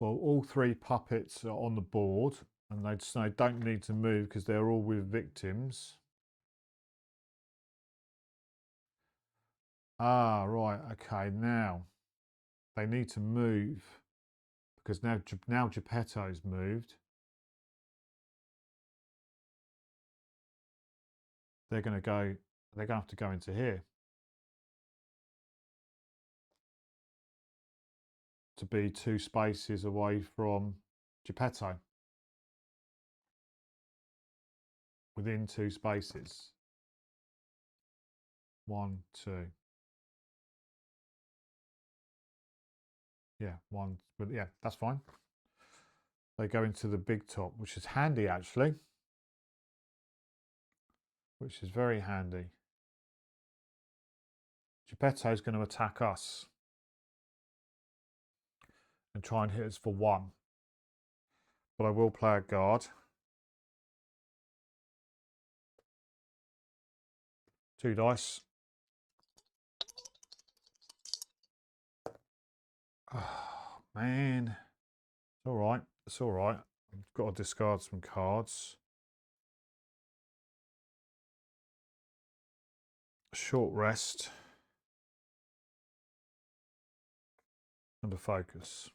Well, all 3 puppets are on the board, and they don't need to move because they're all with victims. Ah, right. Okay, now they need to move because now Geppetto's moved. They're going to have to go into here to be 2 spaces away from Geppetto. Within 2 spaces. 1, 2. Yeah, 1. But yeah, that's fine. They go into the big top, which is handy actually. Which is very handy. Geppetto's going to attack us and try and hit us for 1. But I will play a guard. 2 dice. Oh, man. It's all right. It's all right. I've got to discard some cards. Short rest. And a focus.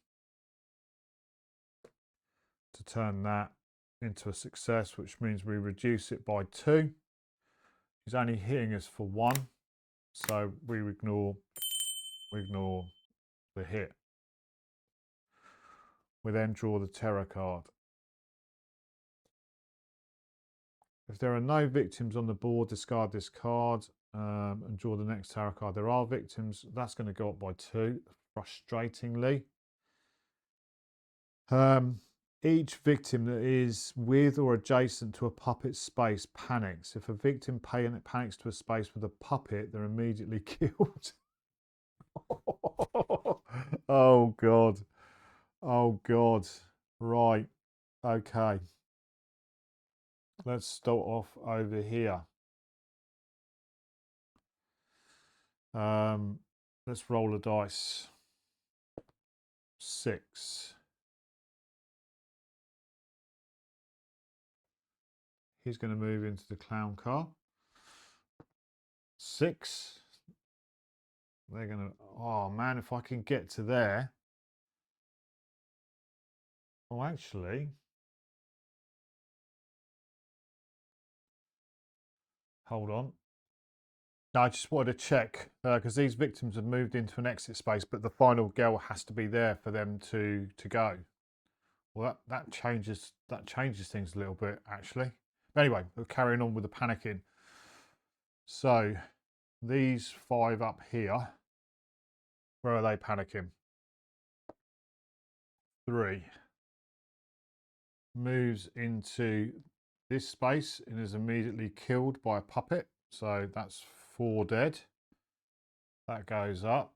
To turn that into a success, which means we reduce it by 2. He's only hitting us for 1. So we ignore the hit. We then draw the terror card. If there are no victims on the board, discard this card and draw the next tarot card. There are victims. That's going to go up by 2, frustratingly. Each victim that is with or adjacent to a puppet space panics. If a victim panics to a space with a puppet, they're immediately killed. Oh, God. Oh, God. Right. Okay. Let's start off over here. Let's roll a dice. 6. He's going to move into the clown car. 6. They're going to... Oh, man, if I can get to there... Oh, actually... Hold on. No, I just wanted to check, because these victims have moved into an exit space, but the final girl has to be there for them to go. Well, that changes things a little bit, actually. But anyway, we're carrying on with the panicking. So, these 5 up here, where are they panicking? 3 moves into this space and is immediately killed by a puppet. So that's 4 dead. That goes up.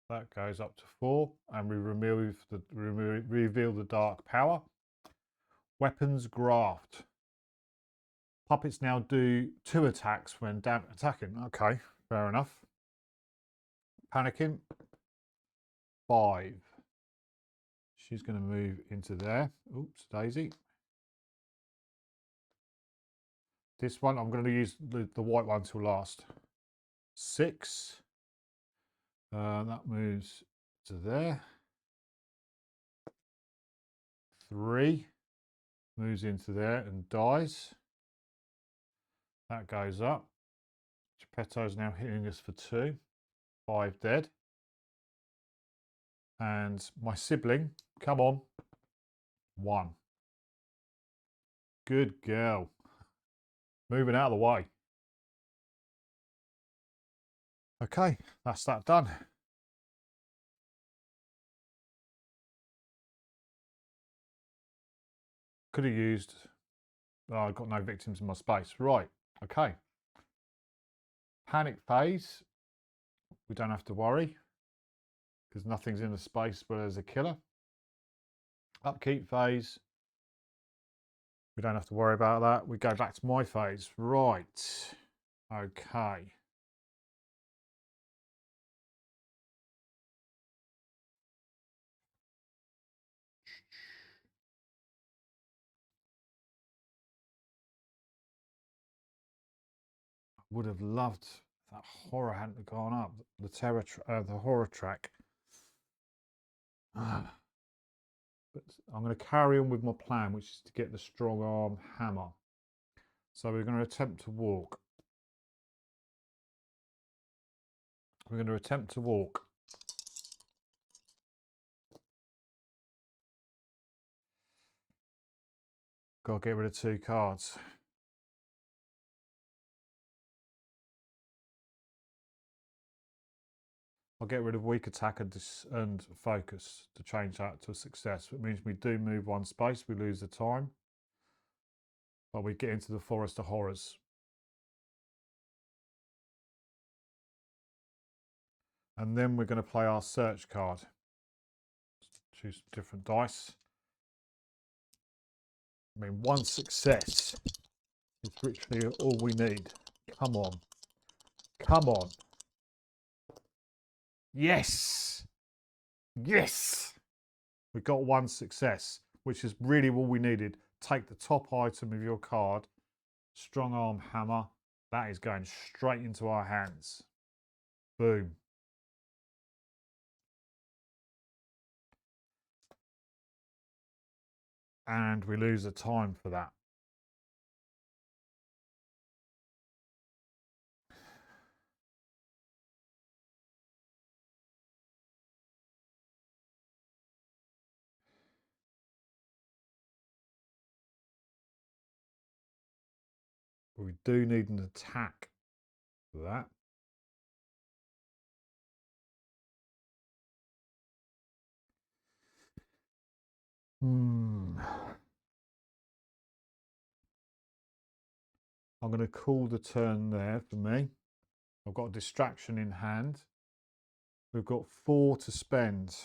That goes up to 4, and we reveal the dark power. Weapons graft. Puppets now do 2 attacks when attacking. Okay, fair enough. Panicking. 5. She's going to move into there. Oops, Daisy. This one, I'm going to use the white one till last. 6. That moves to there. 3 moves into there and dies. That goes up. Geppetto's now hitting us for 2. 5 dead. And my sibling, come on. 1. Good girl. Moving out of the way. Okay, that's that done. Could have used... Oh, I've got no victims in my space. Right, okay. Panic phase. We don't have to worry, because nothing's in the space where there's a killer. Upkeep phase. We don't have to worry about that. We go back to my phase. Right. Okay. Would have loved that horror hadn't gone up. The horror track. But I'm going to carry on with my plan, which is to get the strong arm hammer. So we're going to attempt to walk. We're going to attempt to walk. Got to get rid of 2 cards. I'll get rid of weak attack and focus to change that to a success. It means we do move 1 space, we lose the time. But we get into the Forest of Horrors. And then we're going to play our search card. Choose different dice. I mean, 1 success is literally all we need. Come on. Come on. Yes! Yes! We got 1 success, which is really all we needed. Take the top item of your card, strong arm hammer. That is going straight into our hands. Boom. And we lose the time for that. But we do need an attack for that. I'm going to call the turn there for me. I've got a distraction in hand. We've got 4 to spend.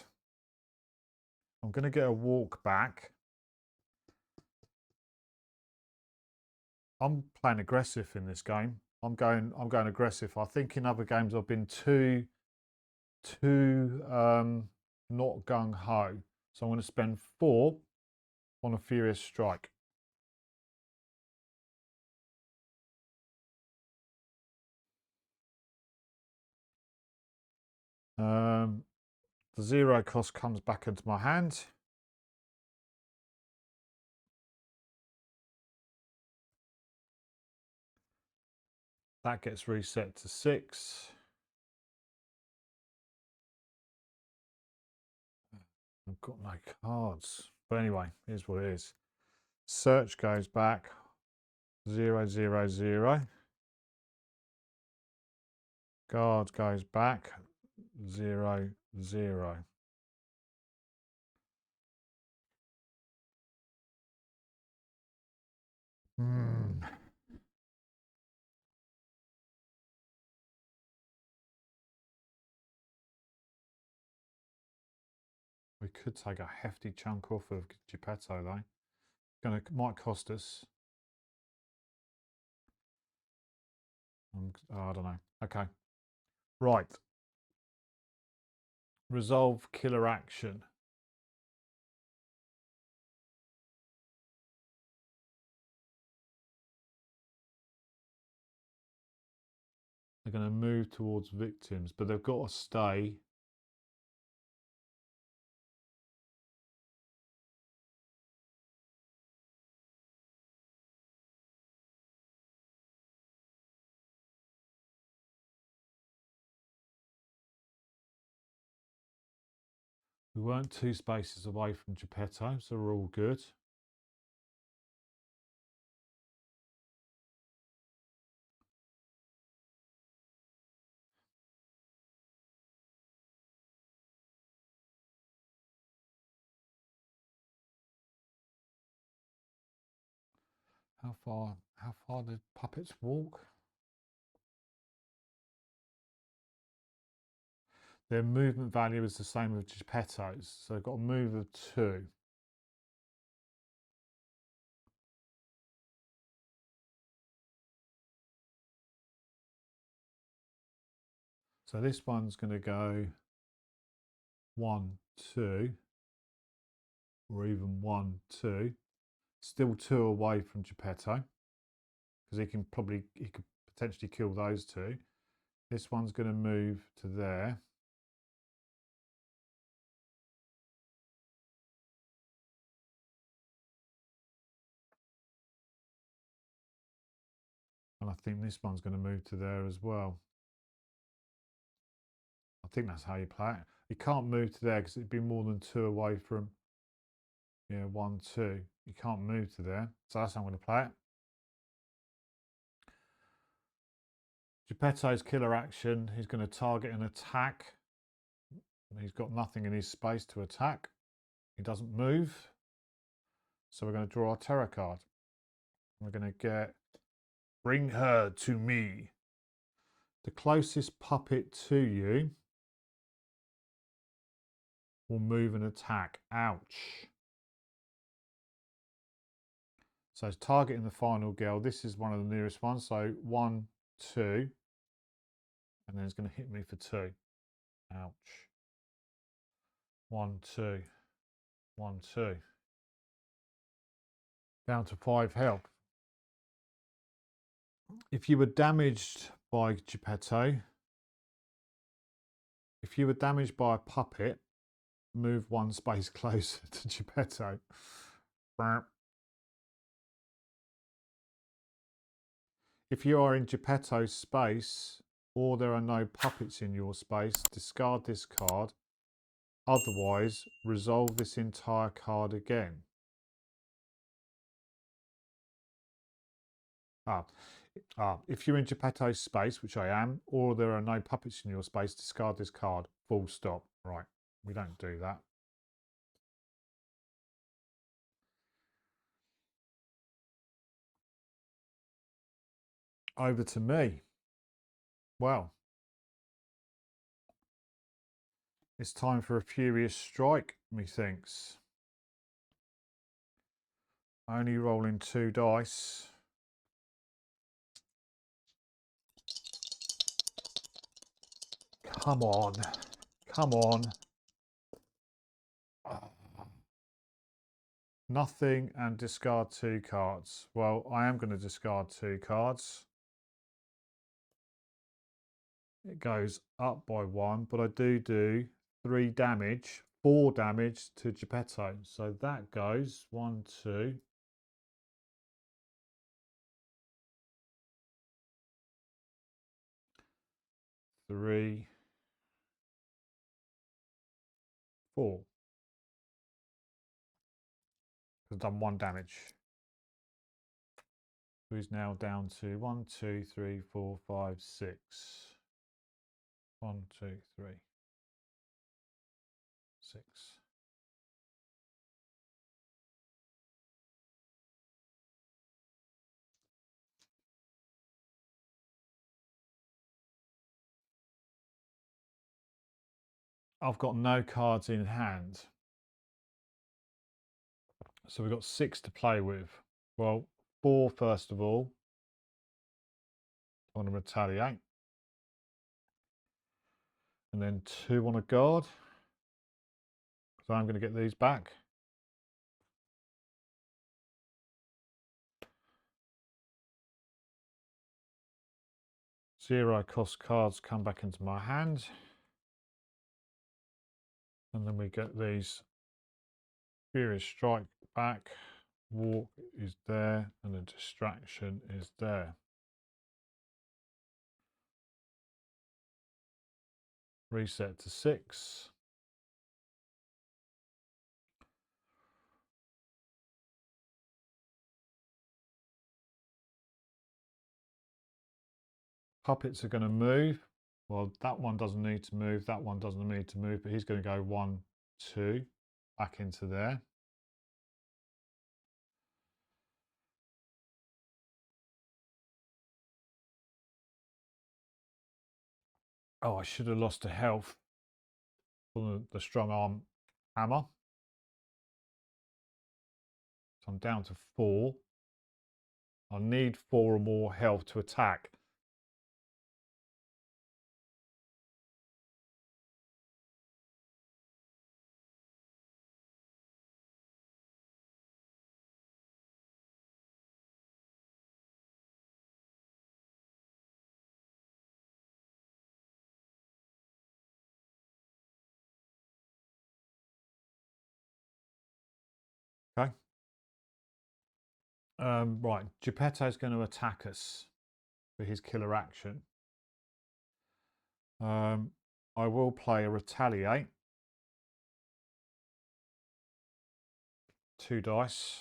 I'm going to get a walk back. I'm playing aggressive in this game. I'm going aggressive. I think in other games I've been too not gung ho. So I'm going to spend 4 on a furious strike. The 0 cost comes back into my hand. That gets reset to 6. I've got no cards. But anyway, here's what it is. Search goes back 0, 0, 0. Guard goes back 0, 0. We could take a hefty chunk off of Geppetto though. Might cost us. I don't know. Okay. Right. Resolve killer action. They're going to move towards victims, but they've got to stay. We weren't 2 spaces away from Geppetto, so we're all good. How far did puppets walk? Their movement value is the same as Geppetto's, so they've got a move of 2. So this one's going to go 1, 2, or even 1, 2. Still 2 away from Geppetto, because he could potentially kill those 2. This one's going to move to there. And I think this one's going to move to there as well. I think that's how you play it. You can't move to there because it'd be more than 2 away from, 1, 2. You can't move to there. So that's how I'm going to play it. Geppetto's killer action, he's going to target an attack. He's got nothing in his space to attack. He doesn't move. So we're going to draw our terror card. We're going to get Bring Her to Me. The closest puppet to you will move and attack. Ouch. So it's targeting the final girl. This is one of the nearest ones. So 1, 2. And then it's going to hit me for 2. Ouch. 1, 2. 1, 2. Down to 5 health. If you were damaged by Geppetto, if you were damaged by a puppet, move 1 space closer to Geppetto. If you are in Geppetto's space, or there are no puppets in your space, discard this card. Otherwise, resolve this entire card again. If you're in Geppetto's space, which I am, or there are no puppets in your space, discard this card. Full stop. Right, we don't do that. Over to me. Well, it's time for a furious strike, methinks. Only rolling 2 dice. Come on. Come on. Nothing and discard 2 cards. Well, I am going to discard 2 cards. It goes up by 1, but I do 3 damage, 4 damage to Geppetto. So that goes 1, 2. 3, 4. I've done 1 damage. So he's now down to 1, 2, 3, 4, 5, 6. 1, 2, 3, 6. I've got no cards in hand. So we've got 6 to play with. Well, 4 first of all. I want to retaliate. And then 2 on a guard. So I'm going to get these back. Zero cost cards come back into my hand. And then we get these Furious Strike back. Walk is there. And the distraction is there. Reset to 6. Puppets are going to move. Well, that one doesn't need to move. That one doesn't need to move. But he's going to go 1, 2 back into there. Oh, I should have lost a health from the strong arm hammer. So I'm down to 4. I need 4 or more health to attack. Okay. Right, Geppetto's going to attack us for his killer action. I will play a retaliate. 2 dice.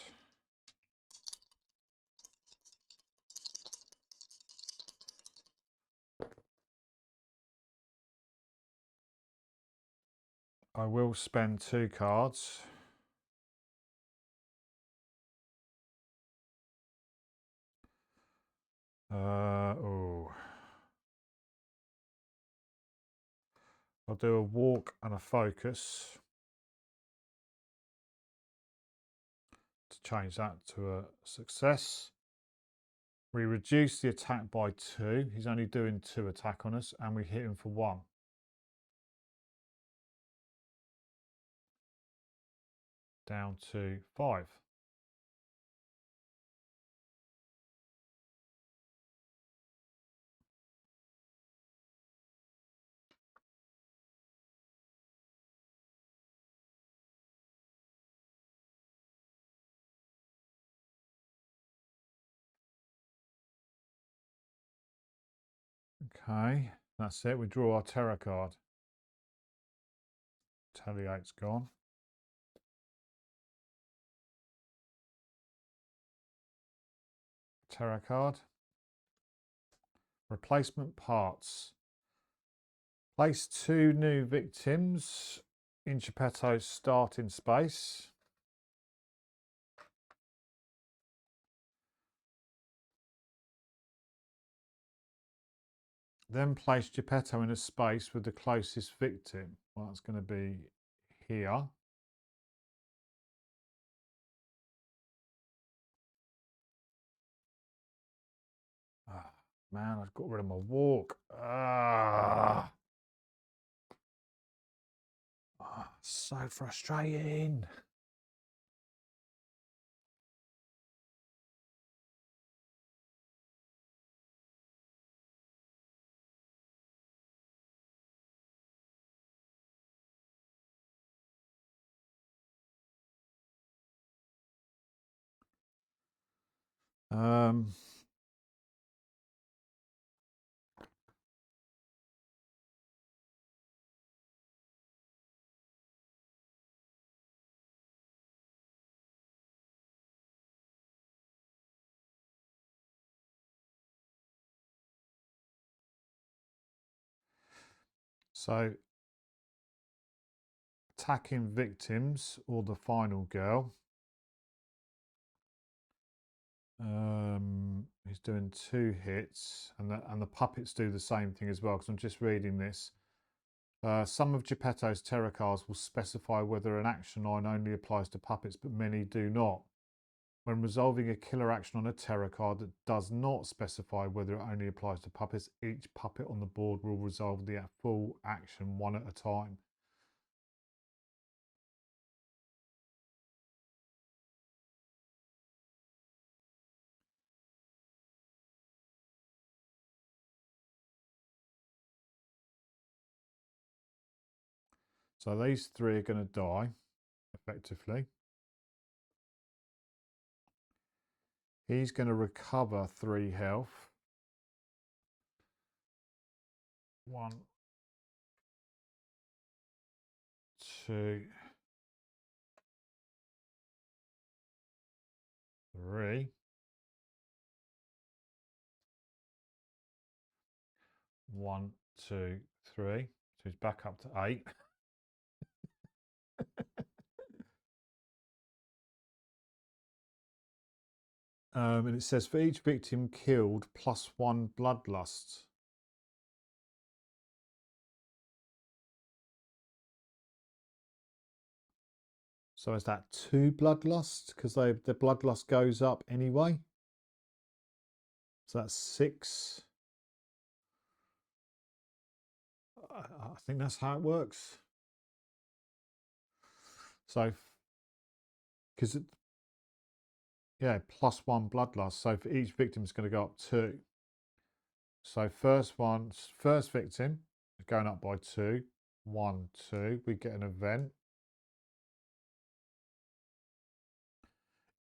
I will spend 2 cards. Oh. I'll do a walk and a focus to change that to a success. We reduce the attack by 2. He's only doing 2 attack on us, and we hit him for 1. Down to 5. Okay, that's it. We draw our terror card. Retaliate's gone. Terror card. Replacement parts. Place 2 new victims in Geppetto's starting space. Then place Geppetto in a space with the closest victim. Well, that's going to be here. Oh, man, I've got rid of my walk. So frustrating. So attacking victims or the final girl. He's doing 2 hits, and the puppets do the same thing as well. Because I'm just reading this. Some of Geppetto's terror cards will specify whether an action line only applies to puppets, but many do not. When resolving a killer action on a terror card that does not specify whether it only applies to puppets, each puppet on the board will resolve the full action one at a time. So these 3 are going to die, effectively. He's going to recover 3 health. 1, 2, 3. 1, 2, 3. So he's back up to 8. And it says for each victim killed, +1 bloodlust. So is that 2 bloodlust? Because the bloodlust goes up anyway. So that's 6. I think that's how it works. So, because yeah, +1 bloodlust. So for each victim, it's going to go up 2. So first victim is going up by 2. 1, 2. We get an event.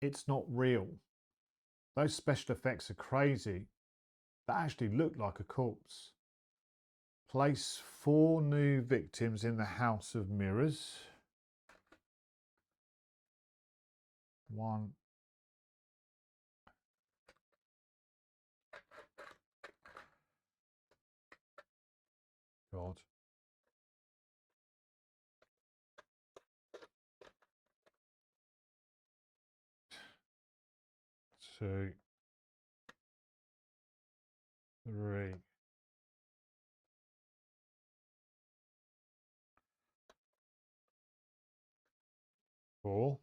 It's not real. Those special effects are crazy. That actually look like a corpse. Place 4 new victims in the House of Mirrors. 1. God. 2, 3. 4.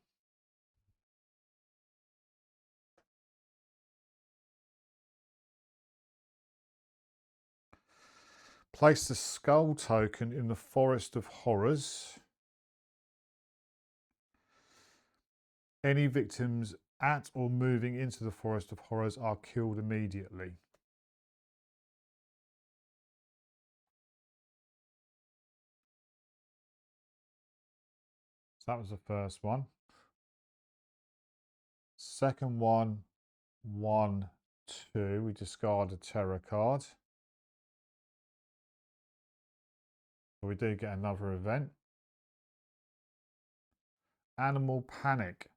Place the skull token in the Forest of Horrors. Any victims at or moving into the Forest of Horrors are killed immediately. So that was the first one. Second one, 1, 2. We discard a terror card. We do get another event. Animal Panic.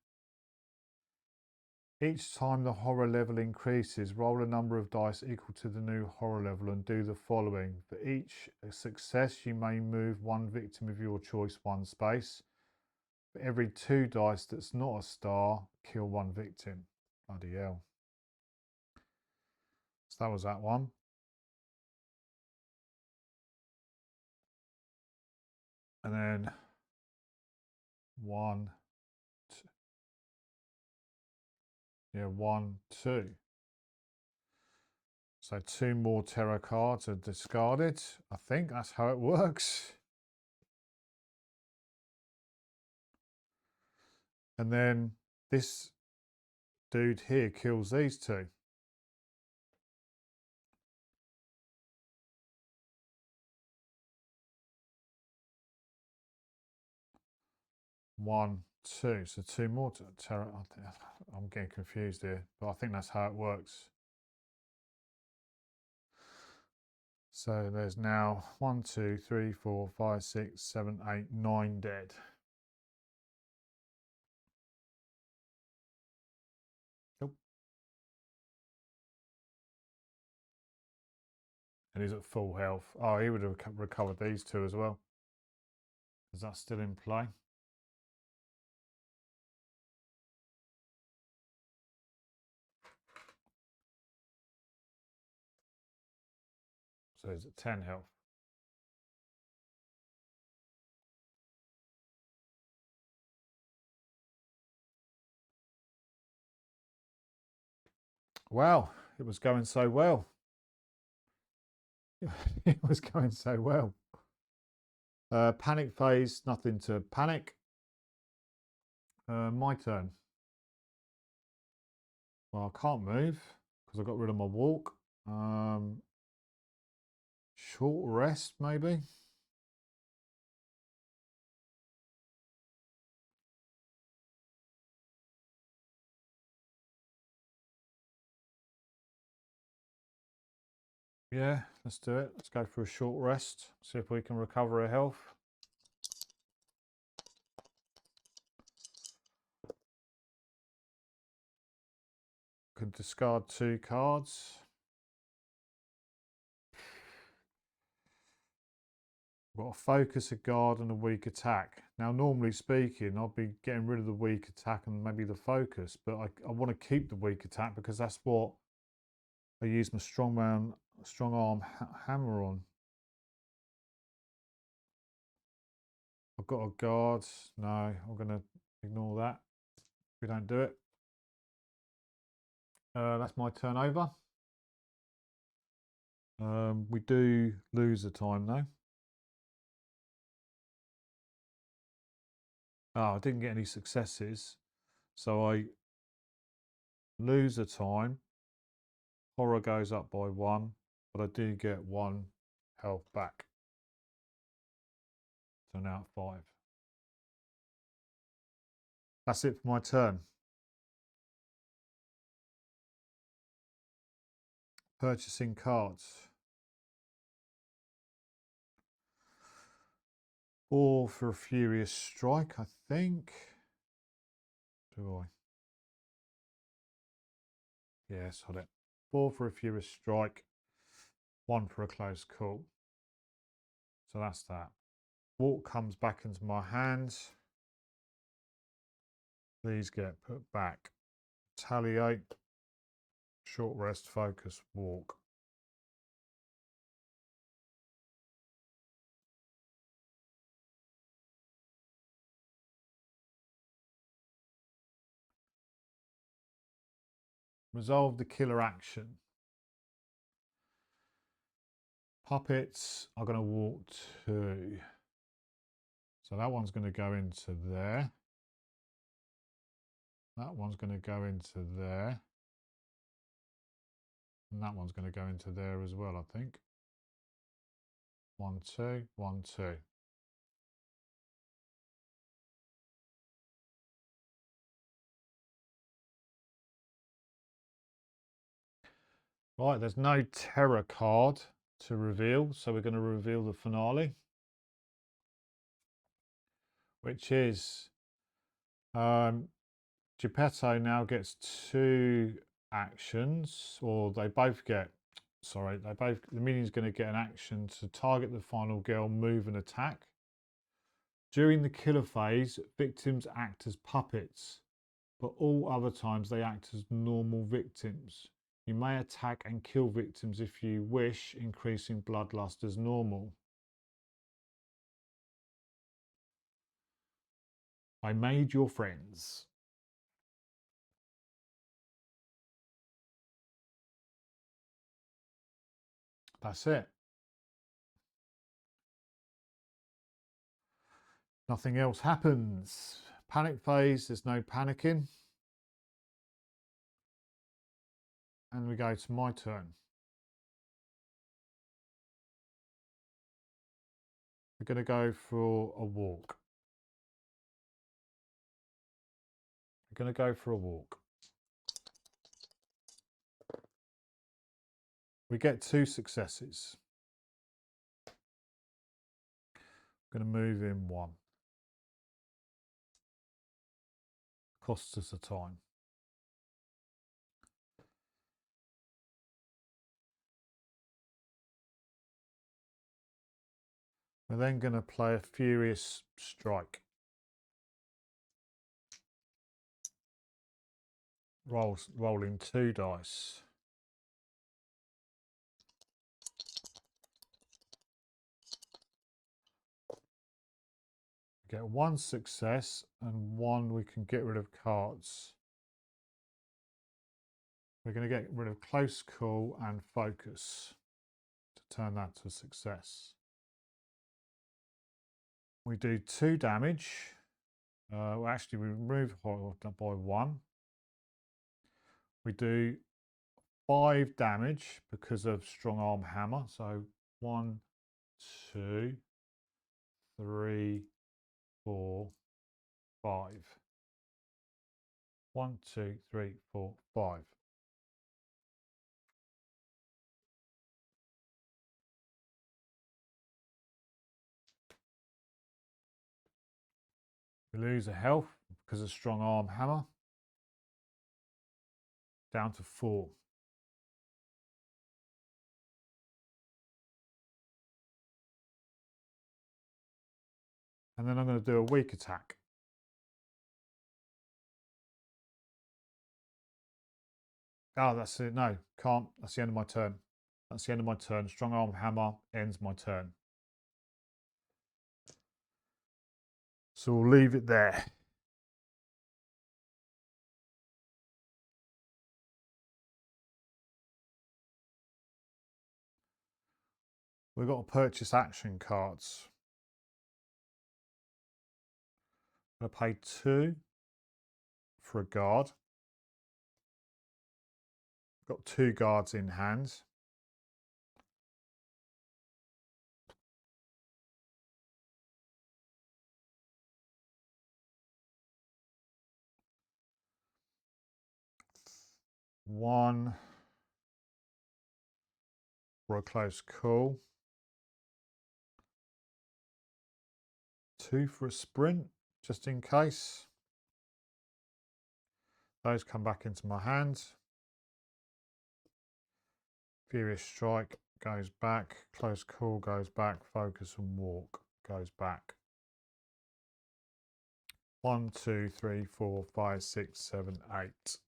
Each time the horror level increases, roll a number of dice equal to the new horror level and do the following. For each success, you may move one victim of your choice one space. For every 2 dice that's not a star, kill one victim. Bloody hell. So that was that one. And then 1, 2. Yeah, 1, 2. So 2 more terror cards are discarded. I think that's how it works. And then this dude here kills these 2. 1, 2. So 2 more terror. I'm getting confused here, but I think that's how it works. So there's now 1, 2, 3, 4, 5, 6, 7, 8, 9 dead. Nope. And he's at full health. Oh, he would have recovered these 2 as well. Is that still in play? So he's at 10 health. Wow, it was going so well. It was going so well. Panic phase, nothing to panic. My turn. Well, I can't move because I got rid of my walk. Short rest, maybe. Yeah, let's do it. Let's go for a short rest. See if we can recover our health. Can discard 2 cards. Got a focus, a guard, and a weak attack. Now, normally speaking, I'll be getting rid of the weak attack and maybe the focus, but I want to keep the weak attack because that's what I use my strong arm hammer on. I've got a guard. No, I'm going to ignore that. We don't do it. That's my turn over. We do lose a time though. Oh, I didn't get any successes. So I lose a time. Horror goes up by 1, but I do get 1 health back. So now at 5. That's it for my turn. Purchasing cards. 4 for a furious strike, I think. Do I? Yes, got it. 4 for a furious strike. 1 for a close call. So that's that. Walk comes back into my hands. These get put back. Retaliate. Short rest, focus, walk. Resolve the killer action. Puppets are going to walk 2. So that one's going to go into there. That one's going to go into there. And that one's going to go into there as well, I think. 1, 2, 1, 2. Right, there's no terror card to reveal, so we're going to reveal the finale, which is Geppetto now gets 2 actions, or they both get, sorry, the minion's going to get an action to target the final girl, move and attack. During the killer phase, victims act as puppets, but all other times they act as normal victims. You may attack and kill victims if you wish, increasing bloodlust as normal. I made your friends. That's it. Nothing else happens. Panic phase, there's no panicking. And we go to my turn. We're going to go for a walk. We're going to go for a walk. We get 2 successes. I'm going to move in 1. Costs us a time. We're then going to play a furious strike. Rolling 2 dice. Get 1 success and 1 we can get rid of cards. We're going to get rid of close call and focus to turn that to a success. We do 2 damage. Well, actually, we remove horror by 1. We do 5 damage because of strong arm hammer. So 1, 2, 3, 4, 5. 1, 2, 3, 4, 5. We lose a health because of strong arm hammer. Down to 4. And then I'm going to do a weak attack. Oh, that's it. No, can't. That's the end of my turn. That's the end of my turn. Strong arm hammer ends my turn. So we'll leave it there. We've got to purchase action cards. I'm going to pay 2 for a guard. Got 2 guards in hand. One for a close call. 2 for a sprint, just in case. Those come back into my hand. Furious strike goes back. Close call goes back. Focus and walk goes back. 1, 2, 3, 4, 5, 6, 7, 8.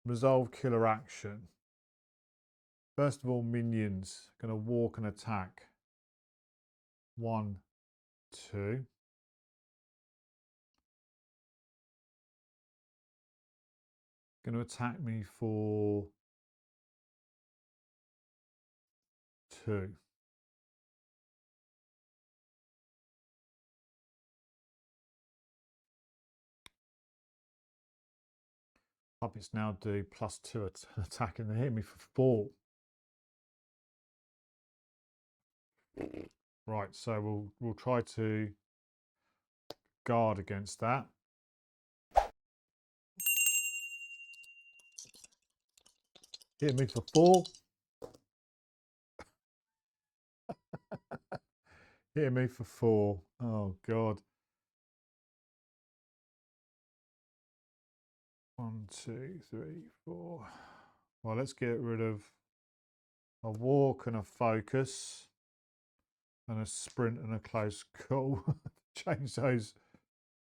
Resolve killer action. First of all, minions. Going to walk and attack. 1, 2. Going to attack me for 2. Puppets now do +2 attack and they hit me for 4. Right, so we'll try to guard against that. Hit me for 4. Hitting me for 4. Oh, God. 1, 2, 3, 4. Well, let's get rid of a walk and a focus and a sprint and a close call. Change those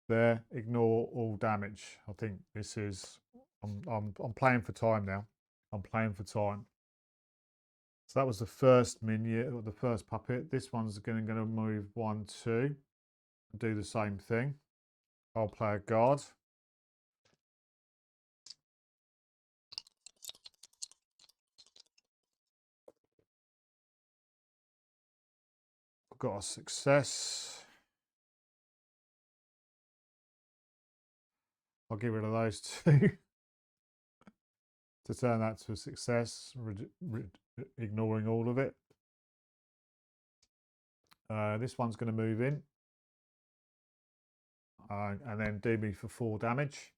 there. Ignore all damage. I think this is. I'm playing for time now. I'm playing for time. So that was the first minion, or the first puppet. This one's going to move 1, 2. Do the same thing. I'll play a guard. I've got a success. I'll get rid of those 2 to turn that to a success, ignoring all of it. This one's going to move in and then do me for 4 damage.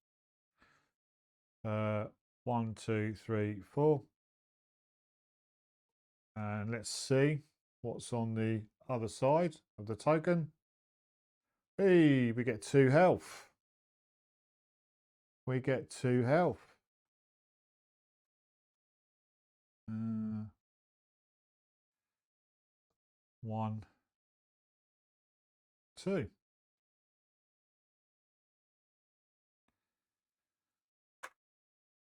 1, 2, 3, 4. And let's see what's on the other side of the token. Hey, we get 2 health. We get 2 health. 1, 2.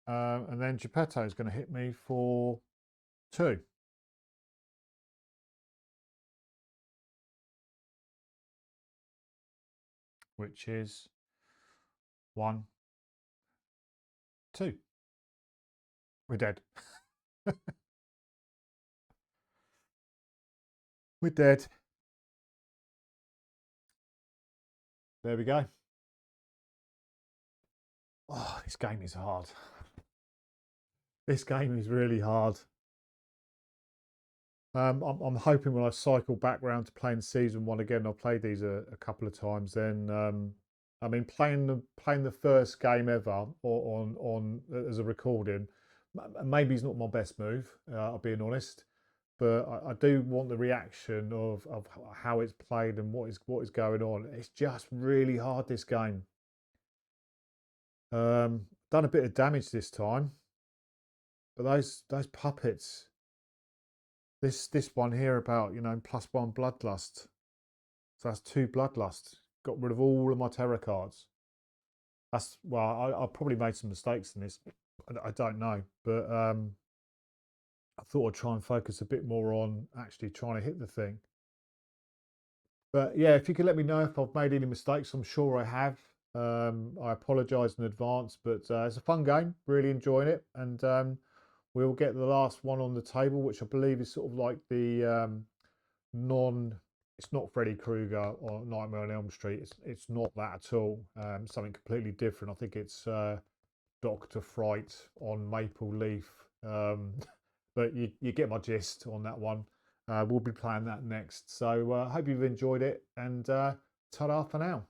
And then Geppetto is going to hit me for 2. Which is 1, 2. We're dead. We're dead. There we go. Oh, this game is hard. This game is really hard. I'm hoping when I cycle back round to playing season 1 again, I've played these a couple of times. Then, I mean, playing the first game ever or on as a recording, maybe it's not my best move. I'll being honest, but I do want the reaction of how it's played and what is going on. It's just really hard, this game. Done a bit of damage this time, but those puppets. This one here about, you know, +1 bloodlust. So that's 2 bloodlust. Got rid of all of my terror cards. That's, well, I probably made some mistakes in this. I don't know, but I thought I'd try and focus a bit more on actually trying to hit the thing. But yeah, if you could let me know if I've made any mistakes, I'm sure I have. I apologise in advance, but it's a fun game. Really enjoying it, and we'll get the last one on the table, which I believe is sort of like the it's not Freddy Krueger or Nightmare on Elm Street. It's not that at all. Something completely different. I think it's Dr. Fright on Maple Leaf. But you get my gist on that one. We'll be playing that next. So I hope you've enjoyed it, and ta-da for now.